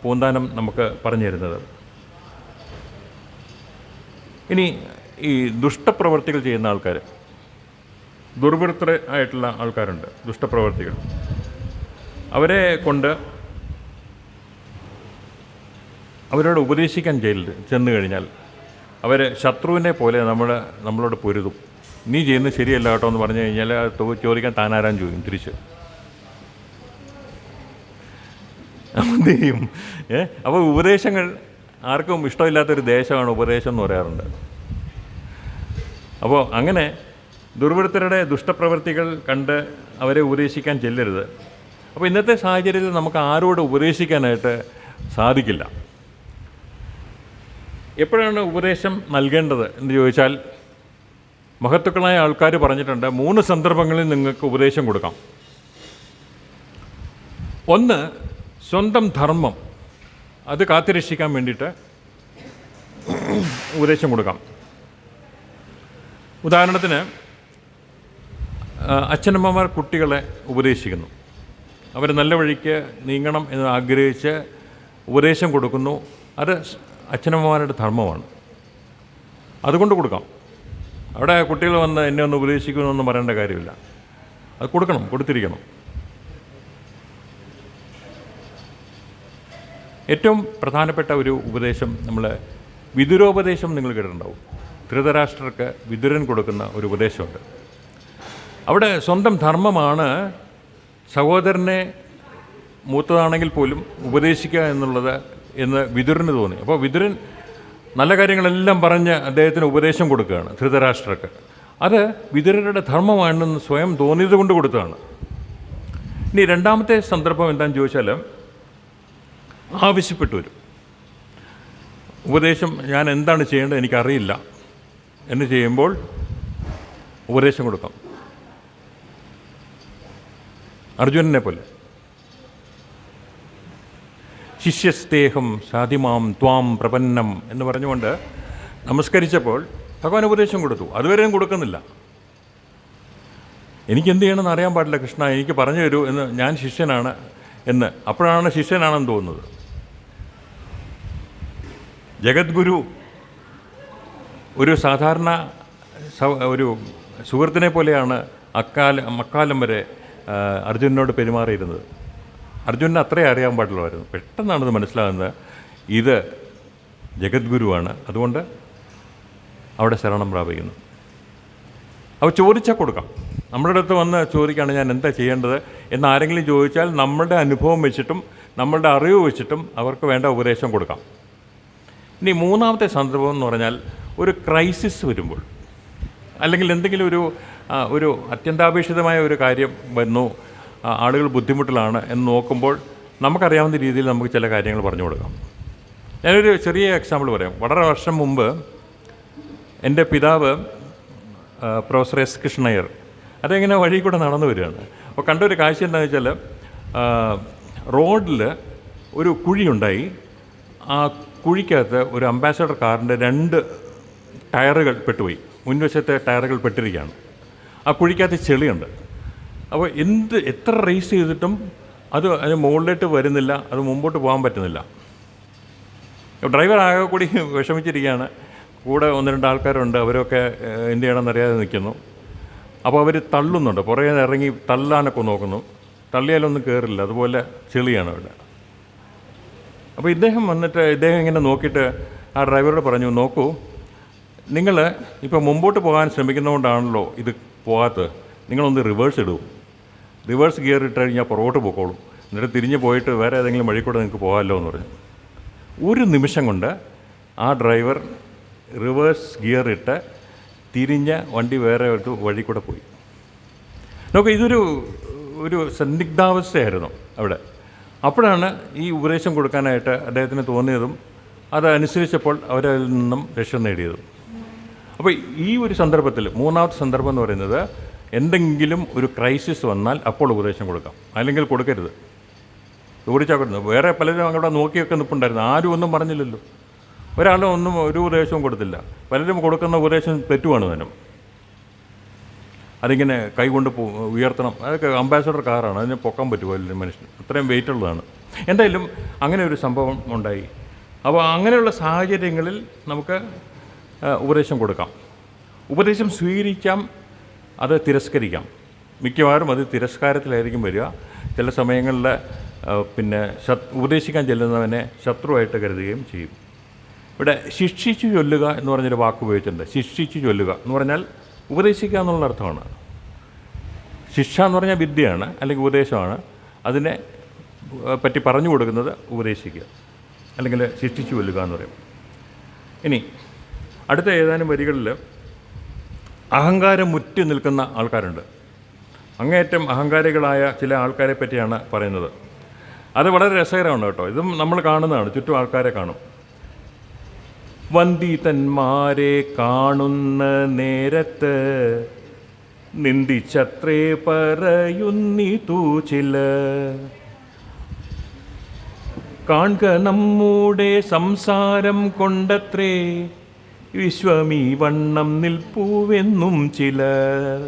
പൂന്താനം നമുക്ക് പറഞ്ഞു തരുന്നത്. ഇനി ഈ ദുഷ്ടപ്രവർത്തികൾ ചെയ്യുന്ന ആൾക്കാർ, ദുർവൃത്തർ ആയിട്ടുള്ള ആൾക്കാരുണ്ട്, ദുഷ്ടപ്രവർത്തികൾ. അവരെ കൊണ്ട് അവരോട് ഉപദേശിക്കാൻ ചെന്ന് കഴിഞ്ഞാൽ അവർ ശത്രുവിനെ പോലെ നമ്മളോട് പൊരുതും. നീ ചെയ്യുന്നത് ശരിയല്ല കേട്ടോ എന്ന് പറഞ്ഞു കഴിഞ്ഞാൽ ചോദിക്കാൻ താനാരാൻ ചോദിക്കും തിരിച്ച്. എന്ത് ചെയ്യും? അപ്പോൾ ഉപദേശങ്ങൾ ആർക്കും ഇഷ്ടമില്ലാത്തൊരു ദേശമാണ് ഉപദേശം എന്ന് പറയാറുണ്ട്. അപ്പോൾ അങ്ങനെ ദുർവൃത്തരുടെ ദുഷ്ടപ്രവൃത്തികൾ കണ്ട് അവരെ ഉപദേശിക്കാൻ ചെല്ലരുത്. അപ്പോൾ ഇന്നത്തെ സാഹചര്യത്തിൽ നമുക്ക് ആരോട് ഉപദേശിക്കാനായിട്ട് സാധിക്കില്ല. എപ്പോഴാണ് ഉപദേശം നൽകേണ്ടത് എന്ന് ചോദിച്ചാൽ, മഹത്തുക്കളായ ആൾക്കാർ പറഞ്ഞിട്ടുണ്ട് 3 സന്ദർഭങ്ങളിൽ നിങ്ങൾക്ക് ഉപദേശം കൊടുക്കാം. ഒന്ന്, സ്വന്തം ധർമ്മം അത് കാത്തുരക്ഷിക്കാൻ വേണ്ടിയിട്ട് ഉപദേശം കൊടുക്കാം. ഉദാഹരണത്തിന് അച്ഛനമ്മമാർ കുട്ടികളെ ഉപദേശിക്കുന്നു, അവർ നല്ല വഴിക്ക് നീങ്ങണം എന്ന് ആഗ്രഹിച്ച് ഉപദേശം കൊടുക്കുന്നു. അത് അച്ഛനമ്മമാരുടെ ധർമ്മമാണ്, അതുകൊണ്ട് കൊടുക്കാം. അവിടെ കുട്ടികൾ വന്ന് എന്നെ ഒന്ന് ഉപദേശിക്കുമെന്നൊന്നും പറയേണ്ട കാര്യമില്ല, അത് കൊടുക്കണം, കൊടുത്തിരിക്കണം. ഏറ്റവും പ്രധാനപ്പെട്ട ഒരു ഉപദേശം, നമ്മൾ വിദുരോപദേശം നിങ്ങൾ കേട്ടിട്ടുണ്ടാവും. ധൃതരാഷ്ട്രർക്ക് വിദുരൻ കൊടുക്കുന്ന ഒരു ഉപദേശമുണ്ട്. അവിടെ സ്വന്തം ധർമ്മമാണ് സഹോദരനെ മൂത്തതാണെങ്കിൽ പോലും ഉപദേശിക്കുക എന്നുള്ളത് എന്ന് വിദുരന് തോന്നി. അപ്പോൾ വിദുരൻ നല്ല കാര്യങ്ങളെല്ലാം പറഞ്ഞ് അദ്ദേഹത്തിന് ഉപദേശം കൊടുക്കുകയാണ് ധൃതരാഷ്ട്രർക്ക്. അത് വിദുരരുടെ ധർമ്മമാണെന്ന് സ്വയം തോന്നിയത് കൊണ്ട് കൊടുത്തതാണ്. ഇനി രണ്ടാമത്തെ സന്ദർഭം എന്താണെന്ന് ചോദിച്ചാൽ, ആവശ്യപ്പെട്ടു വരും. ഉപദേശം ഞാൻ എന്താണ് ചെയ്യേണ്ടത് എനിക്കറിയില്ല എന്ന് ചെയ്യുമ്പോൾ ഉപദേശം കൊടുക്കാം. അർജുനനെ പോലെ ശിഷ്യസ്തേഹം സാധിമാം ത്വാം പ്രപന്നം എന്ന് പറഞ്ഞുകൊണ്ട് നമസ്കരിച്ചപ്പോൾ ഭഗവാൻ ഉപദേശം കൊടുത്തു, അതുവരെയും കൊടുക്കുന്നില്ല. എനിക്കെന്ത് ചെയ്യണമെന്ന് അറിയാൻ പാടില്ല, കൃഷ്ണ എനിക്ക് പറഞ്ഞു തരൂ എന്ന്, ഞാൻ ശിഷ്യനാണ് എന്ന്. അപ്പോഴാണ് ശിഷ്യനാണെന്ന് തോന്നുന്നത്. ജഗദ്ഗുരു ഒരു സാധാരണ ഒരു സുഹൃത്തിനെ പോലെയാണ് അക്കാലം വരെ അർജുനനോട് പെരുമാറിയിരുന്നത്. അർജുനന് അത്രേ അറിയാൻ പാടുള്ളായിരുന്നു. പെട്ടെന്നാണത് മനസ്സിലാകുന്നത്, ഇത് ജഗദ്ഗുരുവാണ്, അതുകൊണ്ട് അവിടെ ശരണം പ്രാപിക്കുന്നു. അപ്പോൾ ചോദിച്ചാൽ കൊടുക്കാം. നമ്മുടെ അടുത്ത് വന്ന് ചോദിക്കുകയാണ് ഞാൻ എന്താ ചെയ്യേണ്ടത് എന്ന് ആരെങ്കിലും ചോദിച്ചാൽ നമ്മളുടെ അനുഭവം വെച്ചിട്ടും നമ്മളുടെ അറിവ് വെച്ചിട്ടും അവർക്ക് വേണ്ട ഉപദേശം കൊടുക്കാം. ഇനി മൂന്നാമത്തെ സന്ദർഭം എന്ന് പറഞ്ഞാൽ ഒരു ക്രൈസിസ് വരുമ്പോൾ, അല്ലെങ്കിൽ എന്തെങ്കിലും ഒരു അത്യന്താപേക്ഷിതമായ ഒരു കാര്യം വന്നു, ആളുകൾ ബുദ്ധിമുട്ടിലാണ് എന്ന് നോക്കുമ്പോൾ നമുക്കറിയാവുന്ന രീതിയിൽ നമുക്ക് ചില കാര്യങ്ങൾ പറഞ്ഞു കൊടുക്കാം. ഞാനൊരു ചെറിയ എക്സാമ്പിൾ പറയാം. വളരെ വർഷം മുമ്പ് എൻ്റെ പിതാവ് പ്രൊഫസർ എസ് കൃഷ്ണയ്യർ അതെങ്ങനെ വഴി കൂടെ നടന്നു വരികയാണ്. അപ്പോൾ കണ്ടൊരു കാഴ്ച എന്താണെന്ന് വെച്ചാൽ, റോഡിൽ ഒരു കുഴിയുണ്ടായി. ആ കുഴിക്കകത്ത് ഒരു അംബാസഡർ കാറിൻ്റെ 2 ടയറുകൾ പെട്ടുപോയി. മുൻവശത്തെ ടയറുകൾ പെട്ടിരിക്കുകയാണ്. ആ കുഴിക്കകത്ത് ചെളിയുണ്ട്. അപ്പോൾ എത്ര റേസ് ചെയ്തിട്ടും അതിന് മുകളിലോട്ട് വരുന്നില്ല, അത് മുമ്പോട്ട് പോകാൻ പറ്റുന്നില്ല. ഡ്രൈവർ ആകെ കൂടി വിഷമിച്ചിരിക്കുകയാണ്. കൂടെ 1-2 ആൾക്കാരുണ്ട്, അവരൊക്കെ എന്ത് ചെയ്യണമെന്നറിയാതെ നിൽക്കുന്നു. അപ്പോൾ അവർ തള്ളുന്നുണ്ട്, പുറകെ ഇറങ്ങി തള്ളാനൊക്കെ നോക്കുന്നു. തള്ളിയാലൊന്നും കയറില്ല, അതുപോലെ ചെളിയാണ് അവിടെ. അപ്പോൾ ഇദ്ദേഹം ഇങ്ങനെ നോക്കിയിട്ട് ആ ഡ്രൈവറോട് പറഞ്ഞു, നോക്കൂ, നിങ്ങൾ ഇപ്പോൾ മുമ്പോട്ട് പോകാൻ ശ്രമിക്കുന്നതുകൊണ്ടാണല്ലോ ഇത് പോകാത്തത്, നിങ്ങളൊന്ന് റിവേഴ്സ് ഇടൂ. റിവേഴ്സ് ഗിയർ ഇട്ട് കഴിഞ്ഞാൽ പുറകോട്ട് പോയിക്കോളും, എന്നിട്ട് തിരിഞ്ഞ് പോയിട്ട് വേറെ ഏതെങ്കിലും വഴി കൂടെ നിങ്ങൾക്ക് പോകാമല്ലോ എന്ന് പറഞ്ഞു. ഒരു നിമിഷം കൊണ്ട് ആ ഡ്രൈവർ റിവേഴ്സ് ഗിയർ ഇട്ട് തിരിഞ്ഞ വണ്ടി വേറെ ഒരു വഴി കൂടെ പോയി. നോക്കുക, ഇതൊരു സന്ദിഗ്ധാവസ്ഥയായിരുന്നു അവിടെ. അപ്പോഴാണ് ഈ ഉപദേശം കൊടുക്കാനായിട്ട് അദ്ദേഹത്തിന് തോന്നിയതും അതനുസരിച്ചപ്പോൾ അവരതിൽ നിന്നും രക്ഷ നേടിയതും. അപ്പോൾ ഈ ഒരു സന്ദർഭത്തിൽ മൂന്നാമത്തെ സന്ദർഭം എന്ന് പറയുന്നത്, എന്തെങ്കിലും ഒരു ക്രൈസിസ് വന്നാൽ അപ്പോൾ ഉപദേശം കൊടുക്കാം, അല്ലെങ്കിൽ കൊടുക്കരുത്. ചോദിച്ചാൽ വേറെ പലരും അവിടെ നോക്കിയൊക്കെ നിൽപ്പുണ്ടായിരുന്നു, ആരും ഒന്നും പറഞ്ഞില്ലല്ലോ, ഒരാളും ഒരു ഉപദേശവും കൊടുത്തില്ല. പലരും കൊടുക്കുന്ന ഉപദേശം തെറ്റുമാണ് താനും. അതിങ്ങനെ കൈകൊണ്ട് ഉയർത്തണം, അതൊക്കെ അംബാസഡർ കാറാണ്, അതിന് പൊക്കാൻ പറ്റുമോ മനുഷ്യന്, അത്രയും വെയിറ്റ് ഉള്ളതാണ്. എന്തായാലും അങ്ങനെ ഒരു സംഭവം ഉണ്ടായി. അപ്പോൾ അങ്ങനെയുള്ള സാഹചര്യങ്ങളിൽ നമുക്ക് ഉപദേശം കൊടുക്കാം. ഉപദേശം സ്വീകരിക്കാം, അത് തിരസ്കരിക്കാം. മിക്കവാറും അത് തിരസ്കാരത്തിലായിരിക്കും വരിക. ചില സമയങ്ങളിൽ ഉപദേശിക്കാൻ ചെല്ലുന്നവനെ ശത്രുവായിട്ട് കരുതുകയും ചെയ്യും. ഇവിടെ ശിക്ഷിച്ചു ചൊല്ലുക എന്ന് പറഞ്ഞൊരു വാക്ക് ഉപയോഗിച്ചിട്ടുണ്ട്. ശിക്ഷിച്ചു ചൊല്ലുക എന്ന് പറഞ്ഞാൽ ഉപദേശിക്കുക എന്നുള്ള അർത്ഥമാണ്. ശിക്ഷ എന്ന് പറഞ്ഞാൽ വിദ്യയാണ്, അല്ലെങ്കിൽ ഉപദേശമാണ്. അതിനെ പറ്റി പറഞ്ഞു കൊടുക്കുന്നത് ഉപദേശിക്കുക, അല്ലെങ്കിൽ ശിക്ഷിച്ചു ചൊല്ലുക എന്ന് പറയും. ഇനി അടുത്ത ഏതാനും വരികളിൽ അഹങ്കാരം മുറ്റി നിൽക്കുന്ന ആൾക്കാരുണ്ട്. അങ്ങേയറ്റം അഹങ്കാരികളായ ചില ആൾക്കാരെ പറ്റിയാണ് പറയുന്നത്. അത് വളരെ രസകരമാണ് കേട്ടോ. ഇതും നമ്മൾ കാണുന്നതാണ്, ചുറ്റും ആൾക്കാരെ കാണും. വന്ദിതന്മാരെ കാണുന്ന നേരത്ത് നിന്ദിച്ചത്രേ പറയുന്നിതു ചില. കാൺക നമ്മുടെ സംസാരം കൊണ്ടത്രേ വിശ്വമീ വണ്ണം നിൽപ്പൂവെന്നും ചിലർ.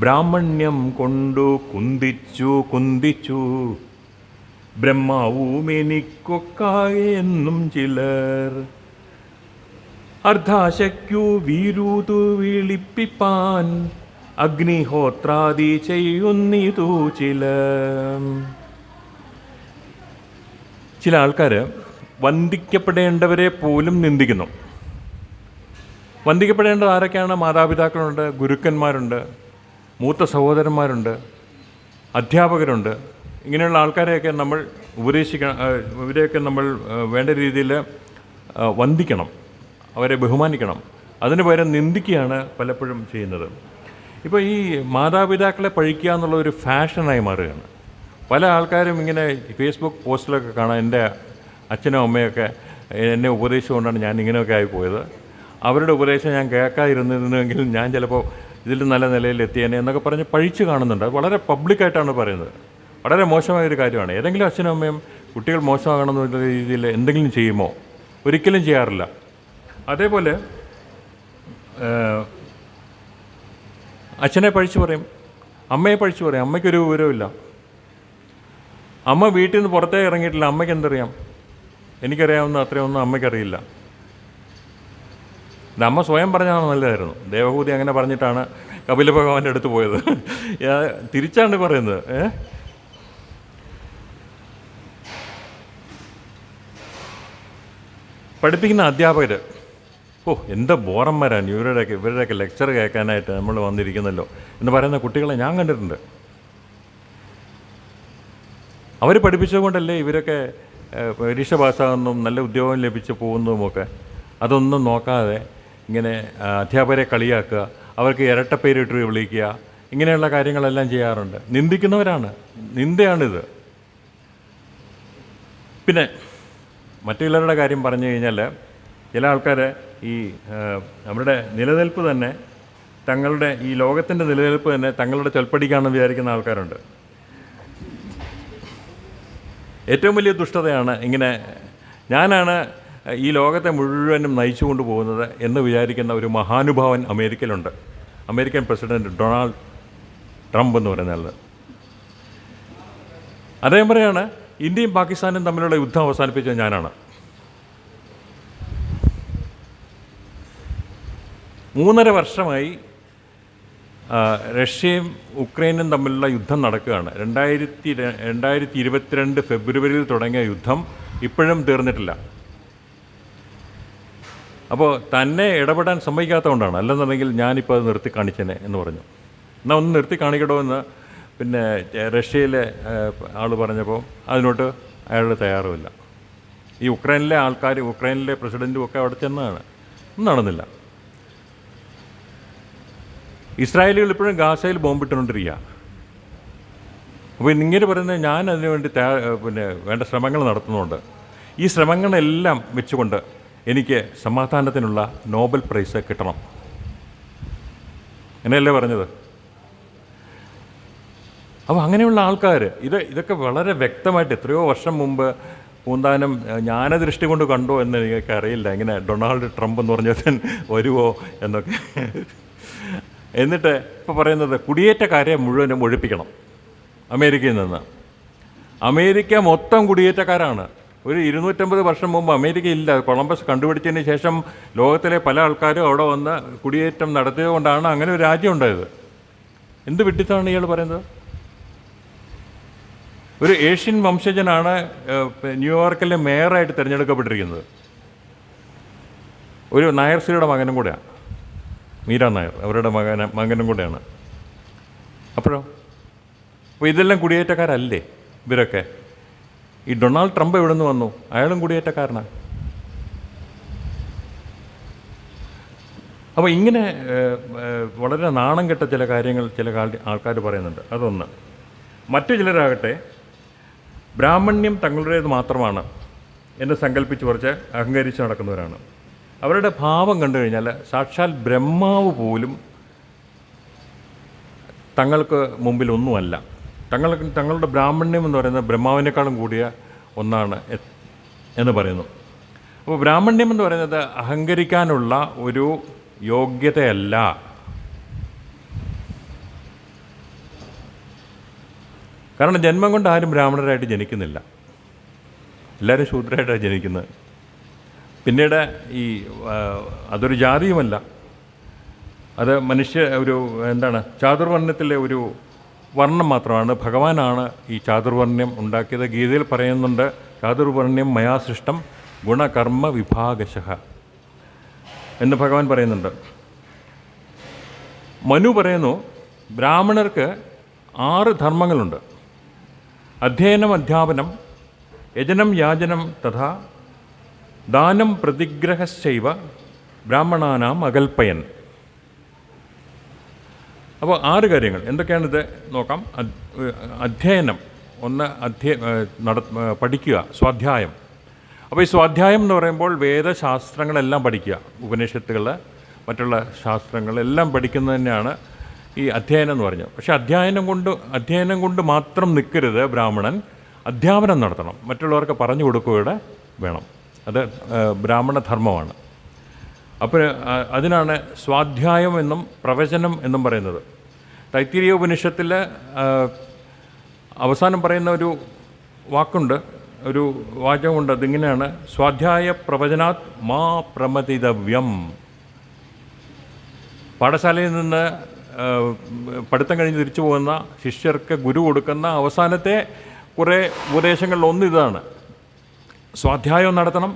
ബ്രാഹ്മണ്യം കൊണ്ടു കുന്തിച്ചു ബ്രഹ്മാവും എനിക്കൊക്കായെന്നും ചിലർ. അർദ്ധാശയ്ക്കു വീരൂതു വിളിപ്പിപ്പാൻ അഗ്നിഹോത്രാദി ചെയ്യുന്നിതു ചിലർ. ചില ആൾക്കാർ വന്ദിക്കപ്പെടേണ്ടവരെ പോലും നിന്ദിക്കുന്നു. വന്ദിക്കപ്പെടേണ്ടത് ആരൊക്കെയാണ്? മാതാപിതാക്കളുണ്ട്, ഗുരുക്കന്മാരുണ്ട്, മൂത്ത സഹോദരന്മാരുണ്ട്, അധ്യാപകരുണ്ട്. ഇങ്ങനെയുള്ള ആൾക്കാരെയൊക്കെ നമ്മൾ ഇവരെയൊക്കെ നമ്മൾ വേണ്ട രീതിയിൽ വന്ദിക്കണം, അവരെ ബഹുമാനിക്കണം. അതിന് പകരം നിന്ദിക്കുകയാണ് പലപ്പോഴും ചെയ്യുന്നത്. ഇപ്പോൾ ഈ മാതാപിതാക്കളെ പഴിക്കുക എന്നുള്ള ഒരു ഫാഷനായി മാറുകയാണ്. പല ആൾക്കാരും ഇങ്ങനെ ഫേസ്ബുക്ക് പോസ്റ്റിലൊക്കെ കാണാം, എൻ്റെ അച്ഛനും അമ്മയൊക്കെ എന്നെ ഉപദേശിച്ചുകൊണ്ടാണ് ഞാൻ ഇങ്ങനെയൊക്കെ ആയിപ്പോയത്, അവരുടെ ഉപദേശം ഞാൻ കേൾക്കാതിരുന്നിരുന്നെങ്കിൽ ഞാൻ ചിലപ്പോൾ ഇതിൽ നല്ല നിലയിൽ എത്തിയേനെ എന്നൊക്കെ പറഞ്ഞ് പഴിച്ച് കാണുന്നുണ്ട്. അത് വളരെ പബ്ലിക്കായിട്ടാണ് പറയുന്നത്. വളരെ മോശമായൊരു കാര്യമാണ്. ഏതെങ്കിലും അച്ഛനും അമ്മയും കുട്ടികൾ മോശമാകണമെന്നുള്ള രീതിയിൽ എന്തെങ്കിലും ചെയ്യുമോ? ഒരിക്കലും ചെയ്യാറില്ല. അതേപോലെ അച്ഛനെ പഴിച്ചു പറയും, അമ്മയെ പഴിച്ചു പറയും. അമ്മയ്ക്കൊരു വിവരമില്ല. അമ്മ വീട്ടിൽ നിന്ന് പുറത്തേ ഇറങ്ങിയിട്ടില്ല. അമ്മയ്ക്ക് എന്തറിയാം? എനിക്കറിയാവുന്ന അത്രയൊന്നും അമ്മയ്ക്കറിയില്ല. അമ്മ സ്വയം പറഞ്ഞാൽ നല്ലതായിരുന്നു. ദേവഹൂതി അങ്ങനെ പറഞ്ഞിട്ടാണ് കപില ഭഗവാന്റെ അടുത്ത് പോയത്. തിരിച്ചാണ് പറയുന്നത്. പഠിപ്പിക്കുന്ന അധ്യാപകർ, എന്താ ബോറന്മാരാണ് ഇവരുടെയൊക്കെ ലെക്ചർ കേൾക്കാനായിട്ട് നമ്മൾ വന്നിരിക്കുന്നല്ലോ എന്ന് പറയുന്ന കുട്ടികളെ ഞാൻ കണ്ടിട്ടുണ്ട്. അവർ പഠിപ്പിച്ചതുകൊണ്ടല്ലേ ഇവരൊക്കെ പരീക്ഷ പാസ്സാകുന്നതും നല്ല ഉദ്യോഗം ലഭിച്ച് പോകുന്നതുമൊക്കെ. അതൊന്നും നോക്കാതെ ഇങ്ങനെ അധ്യാപകരെ കളിയാക്കുക, അവർക്ക് ഇരട്ടപ്പേരിട്ട് വിളിക്കുക, ഇങ്ങനെയുള്ള കാര്യങ്ങളെല്ലാം ചെയ്യാറുണ്ട്. നിന്ദിക്കുന്നവരാണ്, നിന്ദയാണിത്. പിന്നെ മറ്റു ചിലരുടെ കാര്യം പറഞ്ഞു കഴിഞ്ഞാൽ, ചില ആൾക്കാർ ഈ നമ്മുടെ നിലനിൽപ്പ് തന്നെ, തങ്ങളുടെ ഈ ലോകത്തിൻ്റെ നിലനിൽപ്പ് തന്നെ തങ്ങളുടെ ചൊൽപ്പടിക്കാണെന്ന് വിചാരിക്കുന്ന ആൾക്കാരുണ്ട്. ഏറ്റവും വലിയ ദുഷ്ടതയാണ് ഇങ്ങനെ ഞാനാണ് ഈ ലോകത്തെ മുഴുവനും നയിച്ചു കൊണ്ടുപോകുന്നത് എന്ന് വിചാരിക്കുന്ന ഒരു മഹാനുഭാവൻ അമേരിക്കയിലുണ്ട്. അമേരിക്കൻ പ്രസിഡൻറ്റ് ഡൊണാൾഡ് ട്രംപ് എന്ന് പറയുന്ന ആൾ. അദ്ദേഹം പറയാണ്, ഇന്ത്യയും പാകിസ്ഥാനും തമ്മിലുള്ള യുദ്ധം അവസാനിപ്പിച്ചത് ഞാനാണ്. 3.5 വർഷമായി റഷ്യയും ഉക്രൈനും തമ്മിലുള്ള യുദ്ധം നടക്കുകയാണ്. 2022 ഫെബ്രുവരിയിൽ തുടങ്ങിയ യുദ്ധം ഇപ്പോഴും തീർന്നിട്ടില്ല. അപ്പോൾ തന്നെ ഇടപെടാൻ സമ്മതിക്കാത്തതുകൊണ്ടാണ്. അല്ലെന്നുണ്ടെങ്കിൽ ഞാനിപ്പോൾ അത് നിർത്തി കാണിച്ചേനെ എന്ന് പറഞ്ഞു. എന്നാൽ ഒന്ന് നിർത്തി കാണിക്കണോ എന്ന് പിന്നെ റഷ്യയിലെ ആൾ പറഞ്ഞപ്പോൾ അതിനോട്ട് അയാൾ തയ്യാറുമില്ല. ഈ ഉക്രൈനിലെ ആൾക്കാർ, ഉക്രൈനിലെ പ്രസിഡൻറ്റും ഒക്കെ അവിടെ ചെന്നതാണ്. ഒന്നും നടന്നില്ല. ഇസ്രായേലുകൾ ഇപ്പോഴും ഗാസയിൽ ബോംബിട്ടുകൊണ്ടിരിക്കുക. അപ്പോൾ ഇങ്ങനെ പറയുന്നത് ഞാൻ അതിനുവേണ്ടി വേണ്ട ശ്രമങ്ങൾ നടത്തുന്നുണ്ട്. ഈ ശ്രമങ്ങളെല്ലാം വെച്ചുകൊണ്ട് എനിക്ക് സമാധാനത്തിനുള്ള നോബൽ പ്രൈസ് കിട്ടണം. അങ്ങനെയല്ലേ പറഞ്ഞത്? അപ്പോൾ അങ്ങനെയുള്ള ആൾക്കാർ ഇതൊക്കെ വളരെ വ്യക്തമായിട്ട് എത്രയോ വർഷം മുമ്പ് പൂന്താനം ജ്ഞാനദൃഷ്ടി കൊണ്ട് കണ്ടോ എന്ന് എനിക്ക് അറിയില്ല. ഇങ്ങനെ ഡൊണാൾഡ് ട്രംപ് എന്ന് പറഞ്ഞാൽ വരുമോ എന്നൊക്കെ. എന്നിട്ട് ഇപ്പോൾ പറയുന്നത് കുടിയേറ്റക്കാരെ മുഴുവനും ഒഴിപ്പിക്കണം അമേരിക്കയിൽ നിന്ന്. അമേരിക്ക മൊത്തം കുടിയേറ്റക്കാരാണ്. ഒരു 250 വർഷം മുമ്പ് അമേരിക്ക ഇല്ല. കൊളംബസ് കണ്ടുപിടിച്ചതിന് ശേഷം ലോകത്തിലെ പല ആൾക്കാരും അവിടെ വന്ന് കുടിയേറ്റം നടത്തിയത് കൊണ്ടാണ് അങ്ങനെ ഒരു രാജ്യം ഉണ്ടായത്. എന്ത് വിഡ്ഢിത്തമാണ് ഇയാൾ പറയുന്നത്? ഒരു ഏഷ്യൻ വംശജനാണ് ന്യൂയോർക്കിലെ മേയറായിട്ട് തിരഞ്ഞെടുക്കപ്പെട്ടിരിക്കുന്നത്. ഒരു നായർസിയുടെ മകനും കൂടെയാണ്, മീര നായർ, അവരുടെ മകനും കൂടെയാണ്. അപ്പോൾ ഇതെല്ലാം കുടിയേറ്റക്കാരല്ലേ ഇവരൊക്കെ? ഈ ഡൊണാൾഡ് ട്രംപ് എവിടെ നിന്ന് വന്നു? അയാളും കുടിയേറ്റക്കാരനാണ്. അപ്പോൾ ഇങ്ങനെ വളരെ നാണം കെട്ട ചില കാര്യങ്ങൾ ചില ആൾക്കാർ പറയുന്നുണ്ട്. അതൊന്ന്. മറ്റു ചിലരാകട്ടെ ബ്രാഹ്മണ്യം തങ്ങളുടേത് മാത്രമാണ് എന്ന് സങ്കല്പിച്ച് കുറച്ച് അഹങ്കരിച്ച് നടക്കുന്നവരാണ്. അവരുടെ ഭാവം കണ്ടു കഴിഞ്ഞാൽ സാക്ഷാൽ ബ്രഹ്മാവ് പോലും തങ്ങൾക്ക് മുമ്പിലൊന്നുമല്ല. തങ്ങളുടെ ബ്രാഹ്മണ്യം എന്ന് പറയുന്നത് ബ്രഹ്മാവിനേക്കാളും കൂടിയ ഒന്നാണ് എന്ന് പറയുന്നു. അപ്പോൾ ബ്രാഹ്മണ്യം എന്ന് പറയുന്നത് അഹങ്കരിക്കാനുള്ള ഒരു യോഗ്യതയല്ല. കാരണം ജന്മം കൊണ്ട് ആരും ബ്രാഹ്മണരായിട്ട് ജനിക്കുന്നില്ല. എല്ലാവരും ശൂദ്രരായിട്ടാണ് ജനിക്കുന്നത്. പിന്നീട് അതൊരു ജാതിയുമല്ല, അത് ഒരു ചാതുർവർണ്ണത്തിലെ ഒരു വർണ്ണം മാത്രമാണ്. ഭഗവാനാണ് ഈ ചാതുർവർണ്ണ്യം ഉണ്ടാക്കിയത്. ഗീതയിൽ പറയുന്നുണ്ട്, ചാതുർവർണ്ണ്യം മയാ സൃഷ്ടം ഗുണകർമ്മ വിഭാഗശഃ എന്ന് ഭഗവാൻ പറയുന്നുണ്ട്. മനു പറയുന്നു, ബ്രാഹ്മണർക്ക് 6 ധർമ്മങ്ങളുണ്ട്. അധ്യയനം, അധ്യാപനം, യജനം, യാചനം തഥാ ദാനം പ്രതിഗ്രഹശ്ചൈവ ബ്രാഹ്മണാനാം അകൽപ്പയൻ. അപ്പോൾ 6 കാര്യങ്ങൾ എന്തൊക്കെയാണിത് നോക്കാം. അധ്യയനം, ഒന്ന് പഠിക്കുക, സ്വാധ്യായം. അപ്പോൾ ഈ സ്വാധ്യായം എന്ന് പറയുമ്പോൾ വേദശാസ്ത്രങ്ങളെല്ലാം പഠിക്കുക, ഉപനിഷത്തുകൾ, മറ്റുള്ള ശാസ്ത്രങ്ങളെല്ലാം പഠിക്കുന്നത് തന്നെയാണ് ഈ അധ്യയനം എന്ന് പറഞ്ഞത്. പക്ഷേ അധ്യയനം കൊണ്ട് മാത്രം നിൽക്കരുത് ബ്രാഹ്മണൻ. അധ്യാപനം നടത്തണം, മറ്റുള്ളവർക്ക് പറഞ്ഞു കൊടുക്കുകയുടെ വേണം. അത് ബ്രാഹ്മണ ധർമ്മമാണ്. അപ്പോൾ അതിനാണ് സ്വാധ്യായം എന്നും പ്രവചനം എന്നും പറയുന്നത്. തൈത്തിരീയോപനിഷത്തിൽ അവസാനം പറയുന്ന ഒരു വാക്കുണ്ട്, ഒരു വാചകമുണ്ട്. അതിങ്ങനെയാണ്: സ്വാധ്യായ പ്രവചനാത് മാ പ്രമതിതവ്യം. പാഠശാലയിൽ നിന്ന് പഠിത്തം കഴിഞ്ഞ് തിരിച്ചു പോകുന്ന ശിഷ്യർക്ക് ഗുരു കൊടുക്കുന്ന അവസാനത്തെ കുറേ ഉപദേശങ്ങളിലൊന്ന് ഇതാണ്: സ്വാധ്യായവും നടത്തണം,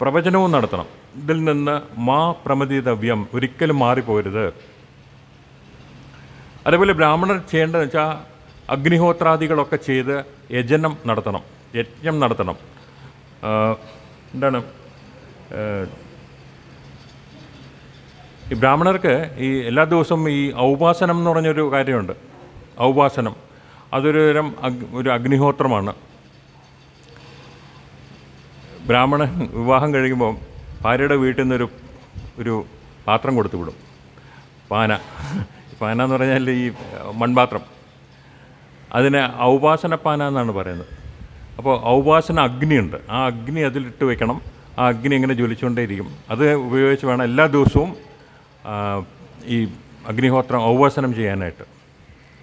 പ്രവചനവും നടത്തണം. ഇതിൽ നിന്ന് മാ പ്രമതിതവ്യം, ഒരിക്കലും മാറിപ്പോരുത്. അതേപോലെ ബ്രാഹ്മണർ ചെയ്യേണ്ടതെന്ന് വെച്ചാൽ അഗ്നിഹോത്രാദികളൊക്കെ ചെയ്ത് യജ്ഞം നടത്തണം. എന്താണ് ഈ ബ്രാഹ്മണർക്ക് ഈ എല്ലാ ദിവസവും ഈ ഔപാസനം എന്ന് പറഞ്ഞൊരു കാര്യമുണ്ട്. ഔപാസനം അതൊരു തരം ഒരു അഗ്നിഹോത്രമാണ്. ബ്രാഹ്മണൻ വിവാഹം കഴിയുമ്പോൾ ഭാര്യയുടെ വീട്ടിൽ നിന്നൊരു ഒരു പാത്രം കൊടുത്തു വിടും. പാന എന്ന് പറഞ്ഞാൽ ഈ മൺപാത്രം. അതിനെ ഔപാസന പാന എന്നാണ് പറയുന്നത്. അപ്പോൾ ഔപാസന അഗ്നിയുണ്ട്, ആ അഗ്നി അതിലിട്ട് വെക്കണം. ആ അഗ്നി ഇങ്ങനെ ജ്വലിച്ചുകൊണ്ടേയിരിക്കും. അത് ഉപയോഗിച്ച് വേണം എല്ലാ ദിവസവും ഈ അഗ്നിഹോത്രം ഔപാസനം ചെയ്യാനായിട്ട്.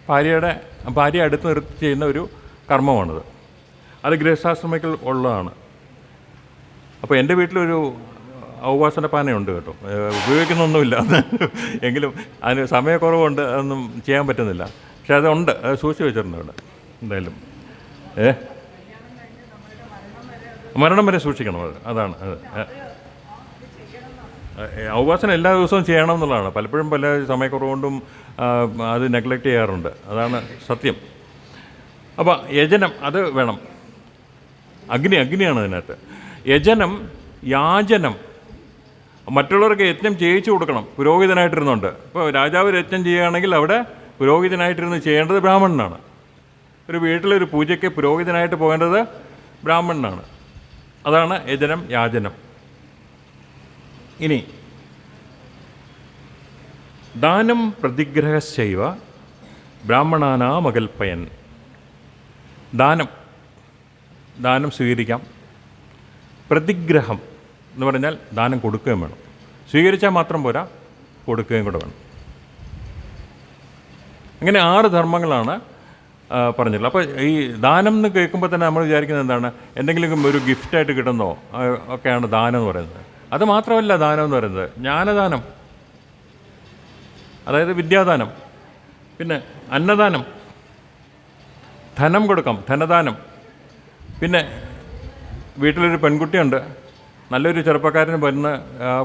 ഭാര്യ അടുത്ത് നിർത്തി ചെയ്യുന്ന ഒരു കർമ്മമാണത്. അത് ഗൃഹസ്ഥാശ്രമികൾ ഉള്ളതാണ്. അപ്പോൾ എൻ്റെ വീട്ടിലൊരു ഔപാസന പാനയുണ്ട് കേട്ടോ. ഉപയോഗിക്കുന്നൊന്നുമില്ല, എങ്കിലും അതിന് സമയക്കുറവുണ്ട്, അതൊന്നും ചെയ്യാൻ പറ്റുന്നില്ല. പക്ഷെ അതുണ്ട്, അത് സൂക്ഷിച്ച് വെച്ചിട്ടുണ്ട് അവിടെ. എന്തായാലും മരണം വരെ സൂക്ഷിക്കണം. അതാണ് ഔപാസന എല്ലാ ദിവസവും ചെയ്യണം എന്നുള്ളതാണ്. പലപ്പോഴും പല സമയക്കുറവുകൊണ്ടും അത് നെഗ്ലക്റ്റ് ചെയ്യാറുണ്ട്. അതാണ് സത്യം. അപ്പോൾ യജനം അത് വേണം. അഗ്നിയാണ് അതിനകത്ത്. യജനം, യാചനം, മറ്റുള്ളവർക്ക് യജ്ഞം ചെയ്യിച്ചു കൊടുക്കണം. പുരോഹിതനായിട്ടിരുന്നുണ്ട്. ഇപ്പോൾ രാജാവ് യജ്ഞം ചെയ്യുകയാണെങ്കിൽ അവിടെ പുരോഹിതനായിട്ടിരുന്ന് ചെയ്യേണ്ടത് ബ്രാഹ്മണനാണ്. ഒരു വീട്ടിലൊരു പൂജയ്ക്ക് പുരോഹിതനായിട്ട് പോകേണ്ടത് ബ്രാഹ്മണനാണ്. അതാണ് യജനം, യാചനം. ഇനി ദാനം പ്രതിഗ്രഹശൈവ ബ്രാഹ്മണാനാമകൽപ്പയൻ. ദാനം സ്വീകരിക്കാം. പ്രതിഗ്രഹം എന്ന് പറഞ്ഞാൽ ദാനം കൊടുക്കുകയും വേണം. സ്വീകരിച്ചാൽ മാത്രം പോരാ, കൊടുക്കുകയും കൂടെ വേണം. അങ്ങനെ 6 ധർമ്മങ്ങളാണ് പറഞ്ഞിട്ടുള്ളത്. അപ്പോൾ ഈ ദാനം എന്ന് കേൾക്കുമ്പോൾ തന്നെ നമ്മൾ വിചാരിക്കുന്നത് എന്താണ്? എന്തെങ്കിലും ഒരു ഗിഫ്റ്റായിട്ട് കിട്ടുന്നോ ഒക്കെയാണ് ദാനം എന്ന് പറയുന്നത്. അത് മാത്രമല്ല ദാനം എന്ന് പറയുന്നത്. ജ്ഞാനദാനം, അതായത് വിദ്യാദാനം, പിന്നെ അന്നദാനം, ധനം കൊടുക്കാം, ധനദാനം. പിന്നെ വീട്ടിലൊരു പെൺകുട്ടിയുണ്ട്, നല്ലൊരു ചെറുപ്പക്കാരന് വരുന്ന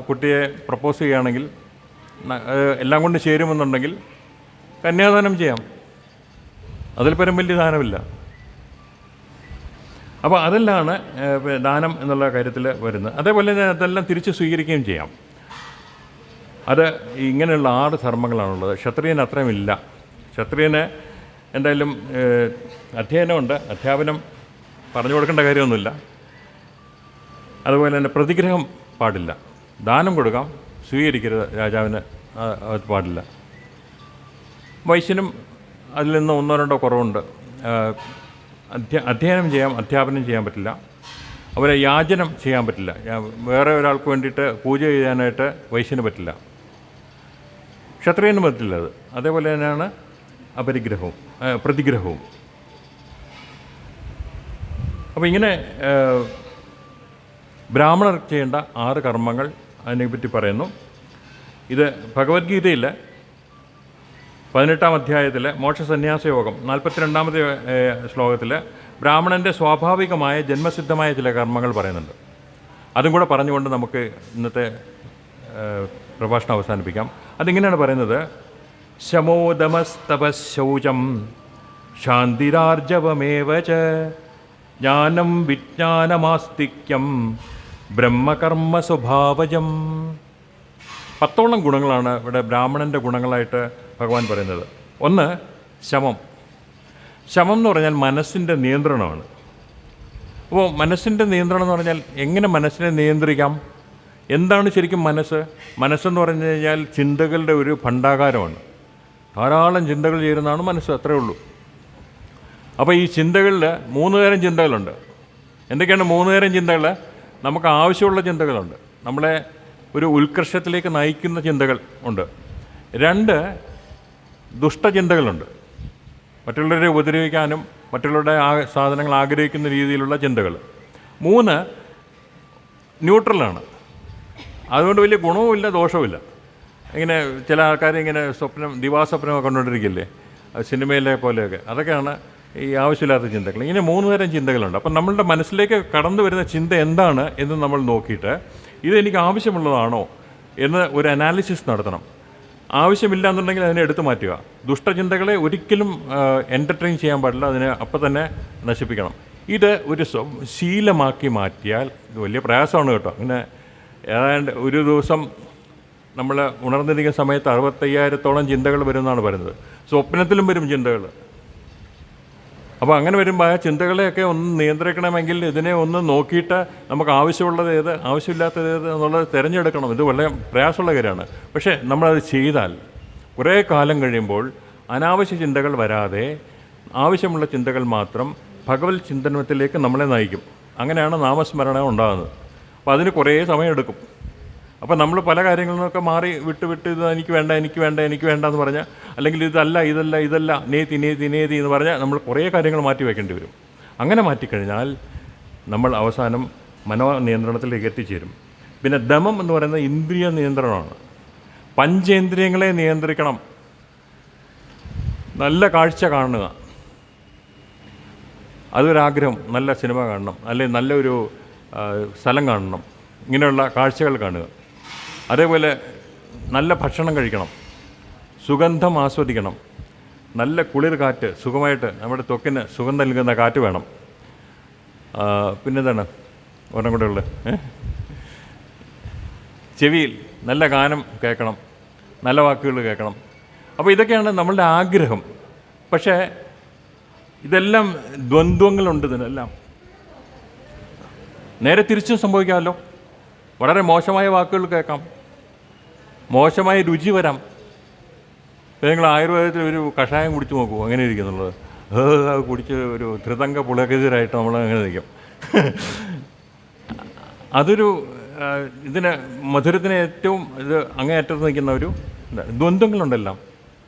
കുട്ടിയെ പ്രപ്പോസ് ചെയ്യുകയാണെങ്കിൽ, എല്ലാം കൊണ്ട് ചേരുമെന്നുണ്ടെങ്കിൽ കന്യാദാനം ചെയ്യാം. അതിൽ പരം വലിയ ദാനമില്ല. അപ്പോൾ അതെല്ലാമാണ് ദാനം എന്നുള്ള കാര്യത്തിൽ വരുന്നത്. അതേപോലെ തന്നെ അതെല്ലാം തിരിച്ച് സ്വീകരിക്കുകയും ചെയ്യാം. അത് ഇങ്ങനെയുള്ള 6 ധർമ്മങ്ങളാണുള്ളത്. ക്ഷത്രിയന് അത്രയുമില്ല. ക്ഷത്രിയന് എന്തായാലും അധ്യയനമുണ്ട്, അധ്യാപനം പറഞ്ഞു കൊടുക്കേണ്ട കാര്യമൊന്നുമില്ല. അതുപോലെ തന്നെ പ്രതിഗ്രഹം പാടില്ല. ദാനം കൊടുക്കാം, സ്വീകരിക്കരുത്, രാജാവിന് അത് പാടില്ല. വൈശ്യനും അതിൽ നിന്ന് 1-2 കുറവുണ്ട്. അധ്യയനം ചെയ്യാം, അധ്യാപനം ചെയ്യാൻ പറ്റില്ല. അവരെ യാചനം ചെയ്യാൻ പറ്റില്ല. വേറെ ഒരാൾക്ക് വേണ്ടിയിട്ട് പൂജ ചെയ്യാനായിട്ട് വൈശ്യന് പറ്റില്ല, ക്ഷത്രിയന് പറ്റില്ല. അത് അതേപോലെ തന്നെയാണ് പ്രതിഗ്രഹവും. അപ്പോൾ ഇങ്ങനെ ബ്രാഹ്മണർ ചെയ്യേണ്ട 6 കർമ്മങ്ങൾ അതിനെപ്പറ്റി പറയുന്നു. ഇത് ഭഗവത്ഗീതയിൽ 18-ാം അധ്യായത്തിൽ മോക്ഷസന്യാസ യോഗം 42-ാമത്തെ ശ്ലോകത്തിൽ ബ്രാഹ്മണൻ്റെ സ്വാഭാവികമായ ജന്മസിദ്ധമായ ചില കർമ്മങ്ങൾ പറയുന്നുണ്ട്. അതും കൂടെ പറഞ്ഞുകൊണ്ട് നമുക്ക് ഇന്നത്തെ പ്രഭാഷണം അവസാനിപ്പിക്കാം. അതിങ്ങനെയാണ് പറയുന്നത്: ശമോദമസ്തപശൗചം ശാന്തിരാർജവമേവ ച ജ്ഞാനം വിജ്ഞാനമാസ്തിക്യം ബ്രഹ്മകർമ്മ സ്വഭാവജം. 10ഓളം ഗുണങ്ങളാണ് ഇവിടെ ബ്രാഹ്മണൻ്റെ ഗുണങ്ങളായിട്ട് ഭഗവാൻ പറയുന്നത്. ഒന്ന്, ശമം എന്ന് പറഞ്ഞാൽ മനസ്സിൻ്റെ നിയന്ത്രണമാണ്. അപ്പോൾ മനസ്സിൻ്റെ നിയന്ത്രണം എന്ന് പറഞ്ഞാൽ എങ്ങനെ മനസ്സിനെ നിയന്ത്രിക്കാം? എന്താണ് ശരിക്കും മനസ്സെന്ന് പറഞ്ഞു കഴിഞ്ഞാൽ ചിന്തകളുടെ ഒരു ഭണ്ഡാകാരമാണ്. ധാരാളം ചിന്തകൾ ചേരുന്നതാണ് മനസ്സ്, അത്രയേ ഉള്ളൂ. അപ്പോൾ ഈ ചിന്തകളിൽ 3 തരം ചിന്തകളുണ്ട്. എന്തൊക്കെയാണ് 3 തരം ചിന്തകൾ? നമുക്ക് ആവശ്യമുള്ള ചിന്തകളുണ്ട്, നമ്മളെ ഒരു ഉത്കർഷത്തിലേക്ക് നയിക്കുന്ന ചിന്തകൾ ഉണ്ട്. 2 ദുഷ്ടചിന്തകളുണ്ട്. മറ്റുള്ളവരെ ഉപദ്രവിക്കാനും മറ്റുള്ളവരുടെ സാധനങ്ങൾ ആഗ്രഹിക്കുന്ന രീതിയിലുള്ള ചിന്തകൾ. 3 ന്യൂട്രലാണ്. അതുകൊണ്ട് വലിയ ഗുണവുമില്ല ദോഷവുമില്ല. ഇങ്ങനെ ചില ആൾക്കാർ ഇങ്ങനെ ദിവാസ്വപ്നമൊക്കെ കണ്ടുകൊണ്ടിരിക്കില്ലേ, സിനിമയിലെ പോലെയൊക്കെ. അതൊക്കെയാണ് ഈ ആവശ്യമില്ലാത്ത ചിന്തകൾ. ഇങ്ങനെ 3 തരം ചിന്തകളുണ്ട്. അപ്പം നമ്മളുടെ മനസ്സിലേക്ക് കടന്നു വരുന്ന ചിന്ത എന്താണ് എന്ന് നമ്മൾ നോക്കിയിട്ട് ഇതെനിക്ക് ആവശ്യമുള്ളതാണോ എന്ന് ഒരു അനാലിസിസ് നടത്തണം. ആവശ്യമില്ല എന്നുണ്ടെങ്കിൽ അതിനെ എടുത്തു മാറ്റുക. ദുഷ്ടചിന്തകളെ ഒരിക്കലും എൻ്റർടൈൻ ചെയ്യാൻ പാടില്ല, അതിനെ അപ്പം തന്നെ നശിപ്പിക്കണം. ഇത് ഒരു ശീലമാക്കി മാറ്റിയാൽ ഇത് വലിയ പ്രയാസമാണ് കേട്ടോ. അങ്ങനെ ഏതാണ്ട് ഒരു ദിവസം നമ്മൾ ഉണർന്നിരിക്കുന്ന സമയത്ത് 65,000-ഓളം ചിന്തകൾ വരുമെന്നാണ് പറയുന്നത്. സ്വപ്നത്തിലും വരും ചിന്തകൾ. അപ്പോൾ അങ്ങനെ വരുമ്പോൾ ആ ചിന്തകളെയൊക്കെ ഒന്ന് നിയന്ത്രിക്കണമെങ്കിൽ ഇതിനെ ഒന്ന് നോക്കിയിട്ട് നമുക്ക് ആവശ്യമുള്ളത് ഏത് ആവശ്യമില്ലാത്തത് ഏത് എന്നുള്ളത് തിരഞ്ഞെടുക്കണം. ഇത് വളരെ പ്രയാസമുള്ള കാര്യമാണ്. പക്ഷേ നമ്മളത് ചെയ്താൽ കുറേ കാലം കഴിയുമ്പോൾ അനാവശ്യ ചിന്തകൾ വരാതെ ആവശ്യമുള്ള ചിന്തകൾ മാത്രം ഭഗവത് ചിന്തനത്തിലേക്ക് നമ്മളെ നയിക്കും. അങ്ങനെയാണ് നാമസ്മരണ ഉണ്ടാകുന്നത്. അപ്പോൾ അതിന് കുറേ സമയമെടുക്കും. അപ്പോൾ നമ്മൾ പല കാര്യങ്ങളിൽ നിന്നൊക്കെ മാറി വിട്ട് ഇത് എനിക്ക് വേണ്ട എന്ന് പറഞ്ഞാൽ, അല്ലെങ്കിൽ ഇതല്ല നേതി എന്ന് പറഞ്ഞാൽ നമ്മൾ കുറേ കാര്യങ്ങൾ മാറ്റി വയ്ക്കേണ്ടി വരും. അങ്ങനെ മാറ്റിക്കഴിഞ്ഞാൽ നമ്മൾ അവസാനം മനോനിയന്ത്രണത്തിലേക്ക് എത്തിച്ചേരും. പിന്നെ ദമം എന്ന് പറയുന്നത് ഇന്ദ്രിയ നിയന്ത്രണമാണ്. പഞ്ചേന്ദ്രിയങ്ങളെ നിയന്ത്രിക്കണം. നല്ല കാഴ്ച കാണുക, അതൊരാഗ്രഹം. നല്ല സിനിമ കാണണം, അല്ലെങ്കിൽ നല്ലൊരു സ്ഥലം കാണണം, ഇങ്ങനെയുള്ള കാഴ്ചകൾ കാണുക. അതേപോലെ നല്ല ഭക്ഷണം കഴിക്കണം, സുഗന്ധം ആസ്വദിക്കണം, നല്ല കുളിർ കാറ്റ്, സുഖമായിട്ട് നമ്മുടെ ത്വക്കിന് സുഖം നൽകുന്ന കാറ്റ് വേണം. പിന്നെന്താണ് ഒരെണ്ണം കൂടെ ഉള്ളത്, ചെവിയിൽ നല്ല ഗാനം കേൾക്കണം, നല്ല വാക്കുകൾ കേൾക്കണം. അപ്പോൾ ഇതൊക്കെയാണ് നമ്മളുടെ ആഗ്രഹം. പക്ഷേ ഇതെല്ലാം ദ്വന്ദ്വങ്ങളുണ്ട്. ഇതിനെല്ലാം നേരെ തിരിച്ചും സംഭവിക്കാമല്ലോ. വളരെ മോശമായ വാക്കുകൾ കേൾക്കാം, മോശമായ രുചി വരാം. നിങ്ങൾ ആയുർവേദത്തിൽ ഒരു കഷായം കുടിച്ച് നോക്കൂ, അങ്ങനെ ഇരിക്കുന്നുള്ളത്. കുടിച്ച് ഒരു ധൃതംഗ പുളകതിരായിട്ട് നമ്മൾ അങ്ങനെ നിൽക്കും. അതൊരു ഇതിന് മധുരത്തിന് ഏറ്റവും ഇത് അങ്ങേയറ്റത്ത് നിൽക്കുന്ന ഒരു ദ്വന്ദ്ങ്ങളുണ്ടെല്ലാം.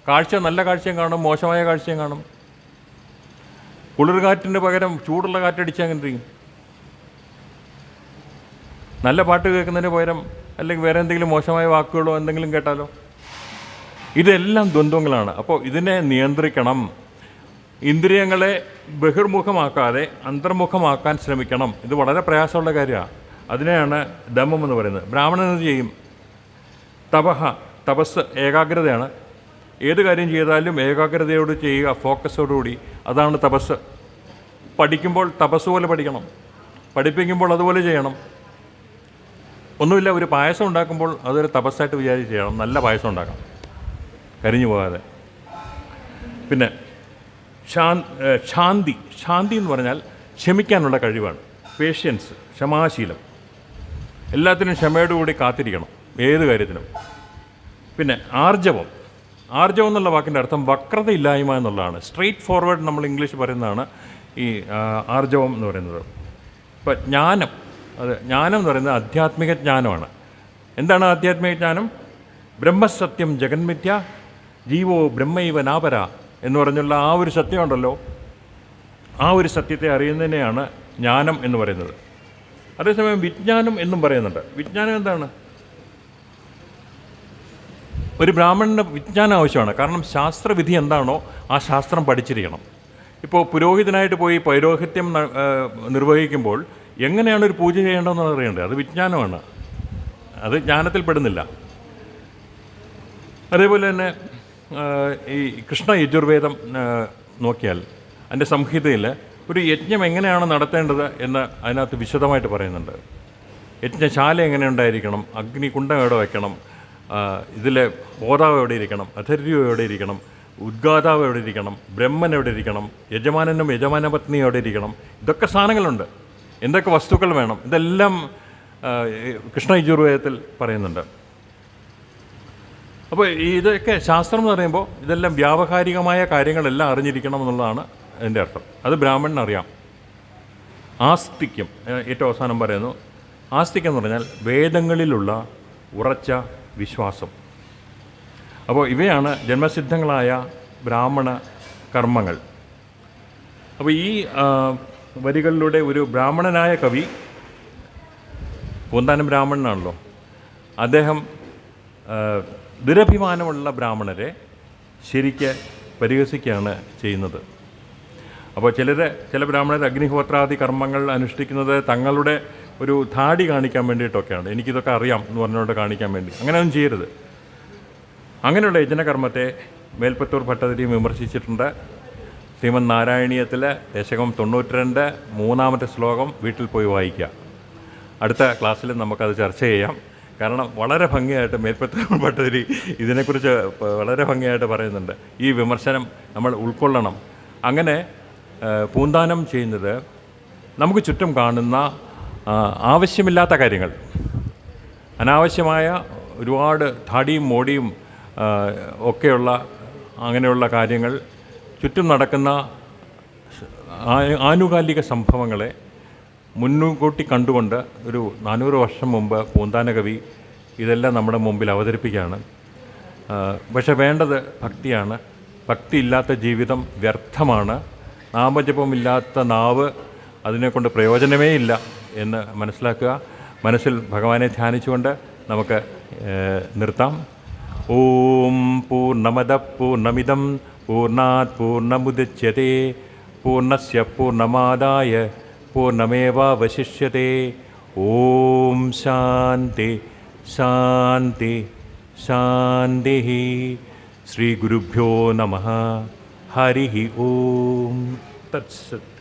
കാഴ്ച, നല്ല കാഴ്ചയും കാണും, മോശമായ കാഴ്ചയും കാണും. കുളിർകാറ്റിൻ്റെ പകരം ചൂടുള്ള കാറ്റടിച്ചാൽ അങ്ങനെ ഇരിക്കും. നല്ല പാട്ട് കേൾക്കുന്നതിന് പകരം അല്ലെങ്കിൽ വേറെ എന്തെങ്കിലും മോശമായ വാക്കുകളോ എന്തെങ്കിലും കേട്ടാലോ. ഇതെല്ലാം ദ്വന്ദ്വങ്ങളാണ്. അപ്പോൾ ഇതിനെ നിയന്ത്രിക്കണം. ഇന്ദ്രിയങ്ങളെ ബഹിർമുഖമാക്കാതെ അന്തർമുഖമാക്കാൻ ശ്രമിക്കണം. ഇത് വളരെ പ്രയാസമുള്ള കാര്യമാണ്. അതിനെയാണ് ദമം എന്ന് പറയുന്നത്. ബ്രാഹ്മണൻ എന്ത് ചെയ്യും? തപസ് ഏകാഗ്രതയാണ്. ഏത് കാര്യം ചെയ്താലും ഏകാഗ്രതയോട് ചെയ്യുക, ഫോക്കസോടുകൂടി. അതാണ് തപസ്. പഠിക്കുമ്പോൾ തപസ് പോലെ പഠിക്കണം, പഠിപ്പിക്കുമ്പോൾ അതുപോലെ ചെയ്യണം. ഒന്നുമില്ല, ഒരു പായസം ഉണ്ടാക്കുമ്പോൾ അതൊരു തപസ്സായിട്ട് വിചാരിച്ച് ചെയ്യണം. നല്ല പായസം ഉണ്ടാക്കണം, കരിഞ്ഞു പോകാതെ. പിന്നെ ശാന്തി എന്ന് പറഞ്ഞാൽ ക്ഷമിക്കാനുള്ള കഴിവാണ്. പേഷ്യൻസ്, ക്ഷമാശീലം. എല്ലാത്തിനും ക്ഷമയോടുകൂടി കാത്തിരിക്കണം, ഏത് കാര്യത്തിനും. പിന്നെ ആർജവം എന്നുള്ള വാക്കിൻ്റെ അർത്ഥം വക്രതയില്ലായ്മ എന്നുള്ളതാണ്. സ്ട്രെയിറ്റ് ഫോർവേഡ് നമ്മൾ ഇംഗ്ലീഷ് പറയുന്നതാണ് ഈ ആർജവം എന്ന് പറയുന്നത്. ഇപ്പം ജ്ഞാനം എന്ന് പറയുന്നത് ആധ്യാത്മിക ജ്ഞാനമാണ്. എന്താണ് ആധ്യാത്മിക ജ്ഞാനം? ബ്രഹ്മസത്യം ജഗന്മിഥ്യ ജീവോ ബ്രഹ്മൈവ നാപര എന്ന് പറഞ്ഞുള്ള ആ ഒരു സത്യമുണ്ടല്ലോ, ആ ഒരു സത്യത്തെ അറിയുന്നതിനെയാണ് ജ്ഞാനം എന്ന് പറയുന്നത്. അതേസമയം വിജ്ഞാനം എന്നും പറയുന്നുണ്ട്. വിജ്ഞാനം എന്താണ്? ഒരു ബ്രാഹ്മണന് വിജ്ഞാനം ആവശ്യമാണ്. കാരണം ശാസ്ത്രവിധി എന്താണോ ആ ശാസ്ത്രം പഠിച്ചിരിക്കണം. ഇപ്പോൾ പുരോഹിതനായിട്ട് പോയി പൗരോഹിത്യം നിർവഹിക്കുമ്പോൾ എങ്ങനെയാണ് ഒരു പൂജ ചെയ്യേണ്ടതെന്ന് അറിയേണ്ടത്. അത് വിജ്ഞാനമാണ്, അത് ജ്ഞാനത്തിൽ പെടുന്നില്ല. അതേപോലെ തന്നെ ഈ കൃഷ്ണ യജുർവേദം നോക്കിയാൽ അതിൻ്റെ സംഹിതയിൽ ഒരു യജ്ഞം എങ്ങനെയാണ് നടത്തേണ്ടത് എന്ന് അതിനകത്ത് വിശദമായിട്ട് പറയുന്നുണ്ട്. യജ്ഞശാല എങ്ങനെ ഉണ്ടായിരിക്കണം, അഗ്നികുണ്ഡം എവിടെ വയ്ക്കണം, ഇതിലെ ഹോതാവ് എവിടെ ഇരിക്കണം, അധര്യോ എവിടെ ഇരിക്കണം, ഉദ്ഗാതാവ് എവിടെ ഇരിക്കണം, ബ്രഹ്മൻ എവിടെ ഇരിക്കണം, യജമാനനും യജമാനപത്നിയും എവിടെ ഇരിക്കണം, ഇതൊക്കെ സാധനങ്ങളുണ്ട്. എന്തൊക്കെ വസ്തുക്കൾ വേണം, ഇതെല്ലാം കൃഷ്ണ യജുർവേദത്തിൽ പറയുന്നുണ്ട്. അപ്പോൾ ഇതൊക്കെ ശാസ്ത്രം എന്ന് പറയുമ്പോൾ ഇതെല്ലാം വ്യാവഹാരികമായ കാര്യങ്ങളെല്ലാം അറിഞ്ഞിരിക്കണം എന്നുള്ളതാണ് അതിൻ്റെ അർത്ഥം. അത് ബ്രാഹ്മണനറിയാം. ആസ്തിക്യം ഏറ്റവും അവസാനം പറയുന്നു. ആസ്തിക്യം എന്ന് പറഞ്ഞാൽ വേദങ്ങളിലുള്ള ഉറച്ച വിശ്വാസം. അപ്പോൾ ഇവയാണ് ജന്മസിദ്ധങ്ങളായ ബ്രാഹ്മണ കർമ്മങ്ങൾ. അപ്പോൾ ഈ വരികളിലൂടെ ഒരു ബ്രാഹ്മണനായ കവി, പൂന്താനം ബ്രാഹ്മണനാണല്ലോ, അദ്ദേഹം ദുരഭിമാനമുള്ള ബ്രാഹ്മണരെ ശരിക്ക് പരിഹസിക്കുകയാണ് ചെയ്യുന്നത്. അപ്പോൾ ചില ബ്രാഹ്മണർ അഗ്നിഹോത്രാദി കർമ്മങ്ങൾ അനുഷ്ഠിക്കുന്നത് തങ്ങളുടെ ഒരു ധാടി കാണിക്കാൻ വേണ്ടിയിട്ടൊക്കെയാണ്. എനിക്കിതൊക്കെ അറിയാം എന്ന് പറഞ്ഞുകൊണ്ട് കാണിക്കാൻ വേണ്ടി. അങ്ങനെയൊന്നും ചെയ്യരുത്. അങ്ങനെയുള്ള യജ്ഞകർമ്മത്തെ മേൽപ്പത്തൂർ ഭട്ടതിരി വിമർശിച്ചിട്ടുണ്ട്. ശ്രീമദ് നാരായണീയത്തിൽ ദശകം 92 3-ാമത്തെ ശ്ലോകം വീട്ടിൽ പോയി വായിക്കുക. അടുത്ത ക്ലാസ്സിൽ നമുക്കത് ചർച്ച ചെയ്യാം. കാരണം വളരെ ഭംഗിയായിട്ട് മേൽപ്പത്തൂർ ഭട്ടതിരി ഇതിനെക്കുറിച്ച് വളരെ ഭംഗിയായിട്ട് പറയുന്നുണ്ട്. ഈ വിമർശനം നമ്മൾ ഉൾക്കൊള്ളണം. അങ്ങനെ പൂന്താനം ചെയ്യുന്നത് നമുക്ക് ചുറ്റും കാണുന്ന ആവശ്യമില്ലാത്ത കാര്യങ്ങൾ, അനാവശ്യമായ ഒരുപാട് ധാടിയും മോടിയും ഒക്കെയുള്ള അങ്ങനെയുള്ള കാര്യങ്ങൾ, ചുറ്റും നടക്കുന്ന ആനുകാലിക സംഭവങ്ങളെ മുൻകൂട്ടി കണ്ടുകൊണ്ട് ഒരു 400 വർഷം മുമ്പ് പൂന്താന കവി ഇതെല്ലാം നമ്മുടെ മുമ്പിൽ അവതരിപ്പിക്കുകയാണ്. പക്ഷെ വേണ്ടത് ഭക്തിയാണ്. ഭക്തിയില്ലാത്ത ജീവിതം വ്യർത്ഥമാണ്. നാമജപമില്ലാത്ത നാവ് അതിനെക്കൊണ്ട് പ്രയോജനമേ ഇല്ല എന്ന് മനസ്സിലാക്കുക. മനസ്സിൽ ഭഗവാനെ ധ്യാനിച്ചുകൊണ്ട് നമുക്ക് നിർത്താം. ഓം പൂർണ്ണമദ പൂർണ്ണമിദം പൂർണ്ണാത് പൂർണ്ണമുദച്യത്തെ പൂർണ്ണസ്യ പൂർണ്ണമാദായ പൂർണ്ണമേവാവശിഷ്യത്തെ. ഓം ശാന്തി ശാന്തി ശാന്തി. ശ്രീ ഗുരുഭ്യോ നമഃ. ഹരി ഓം തത്സത്.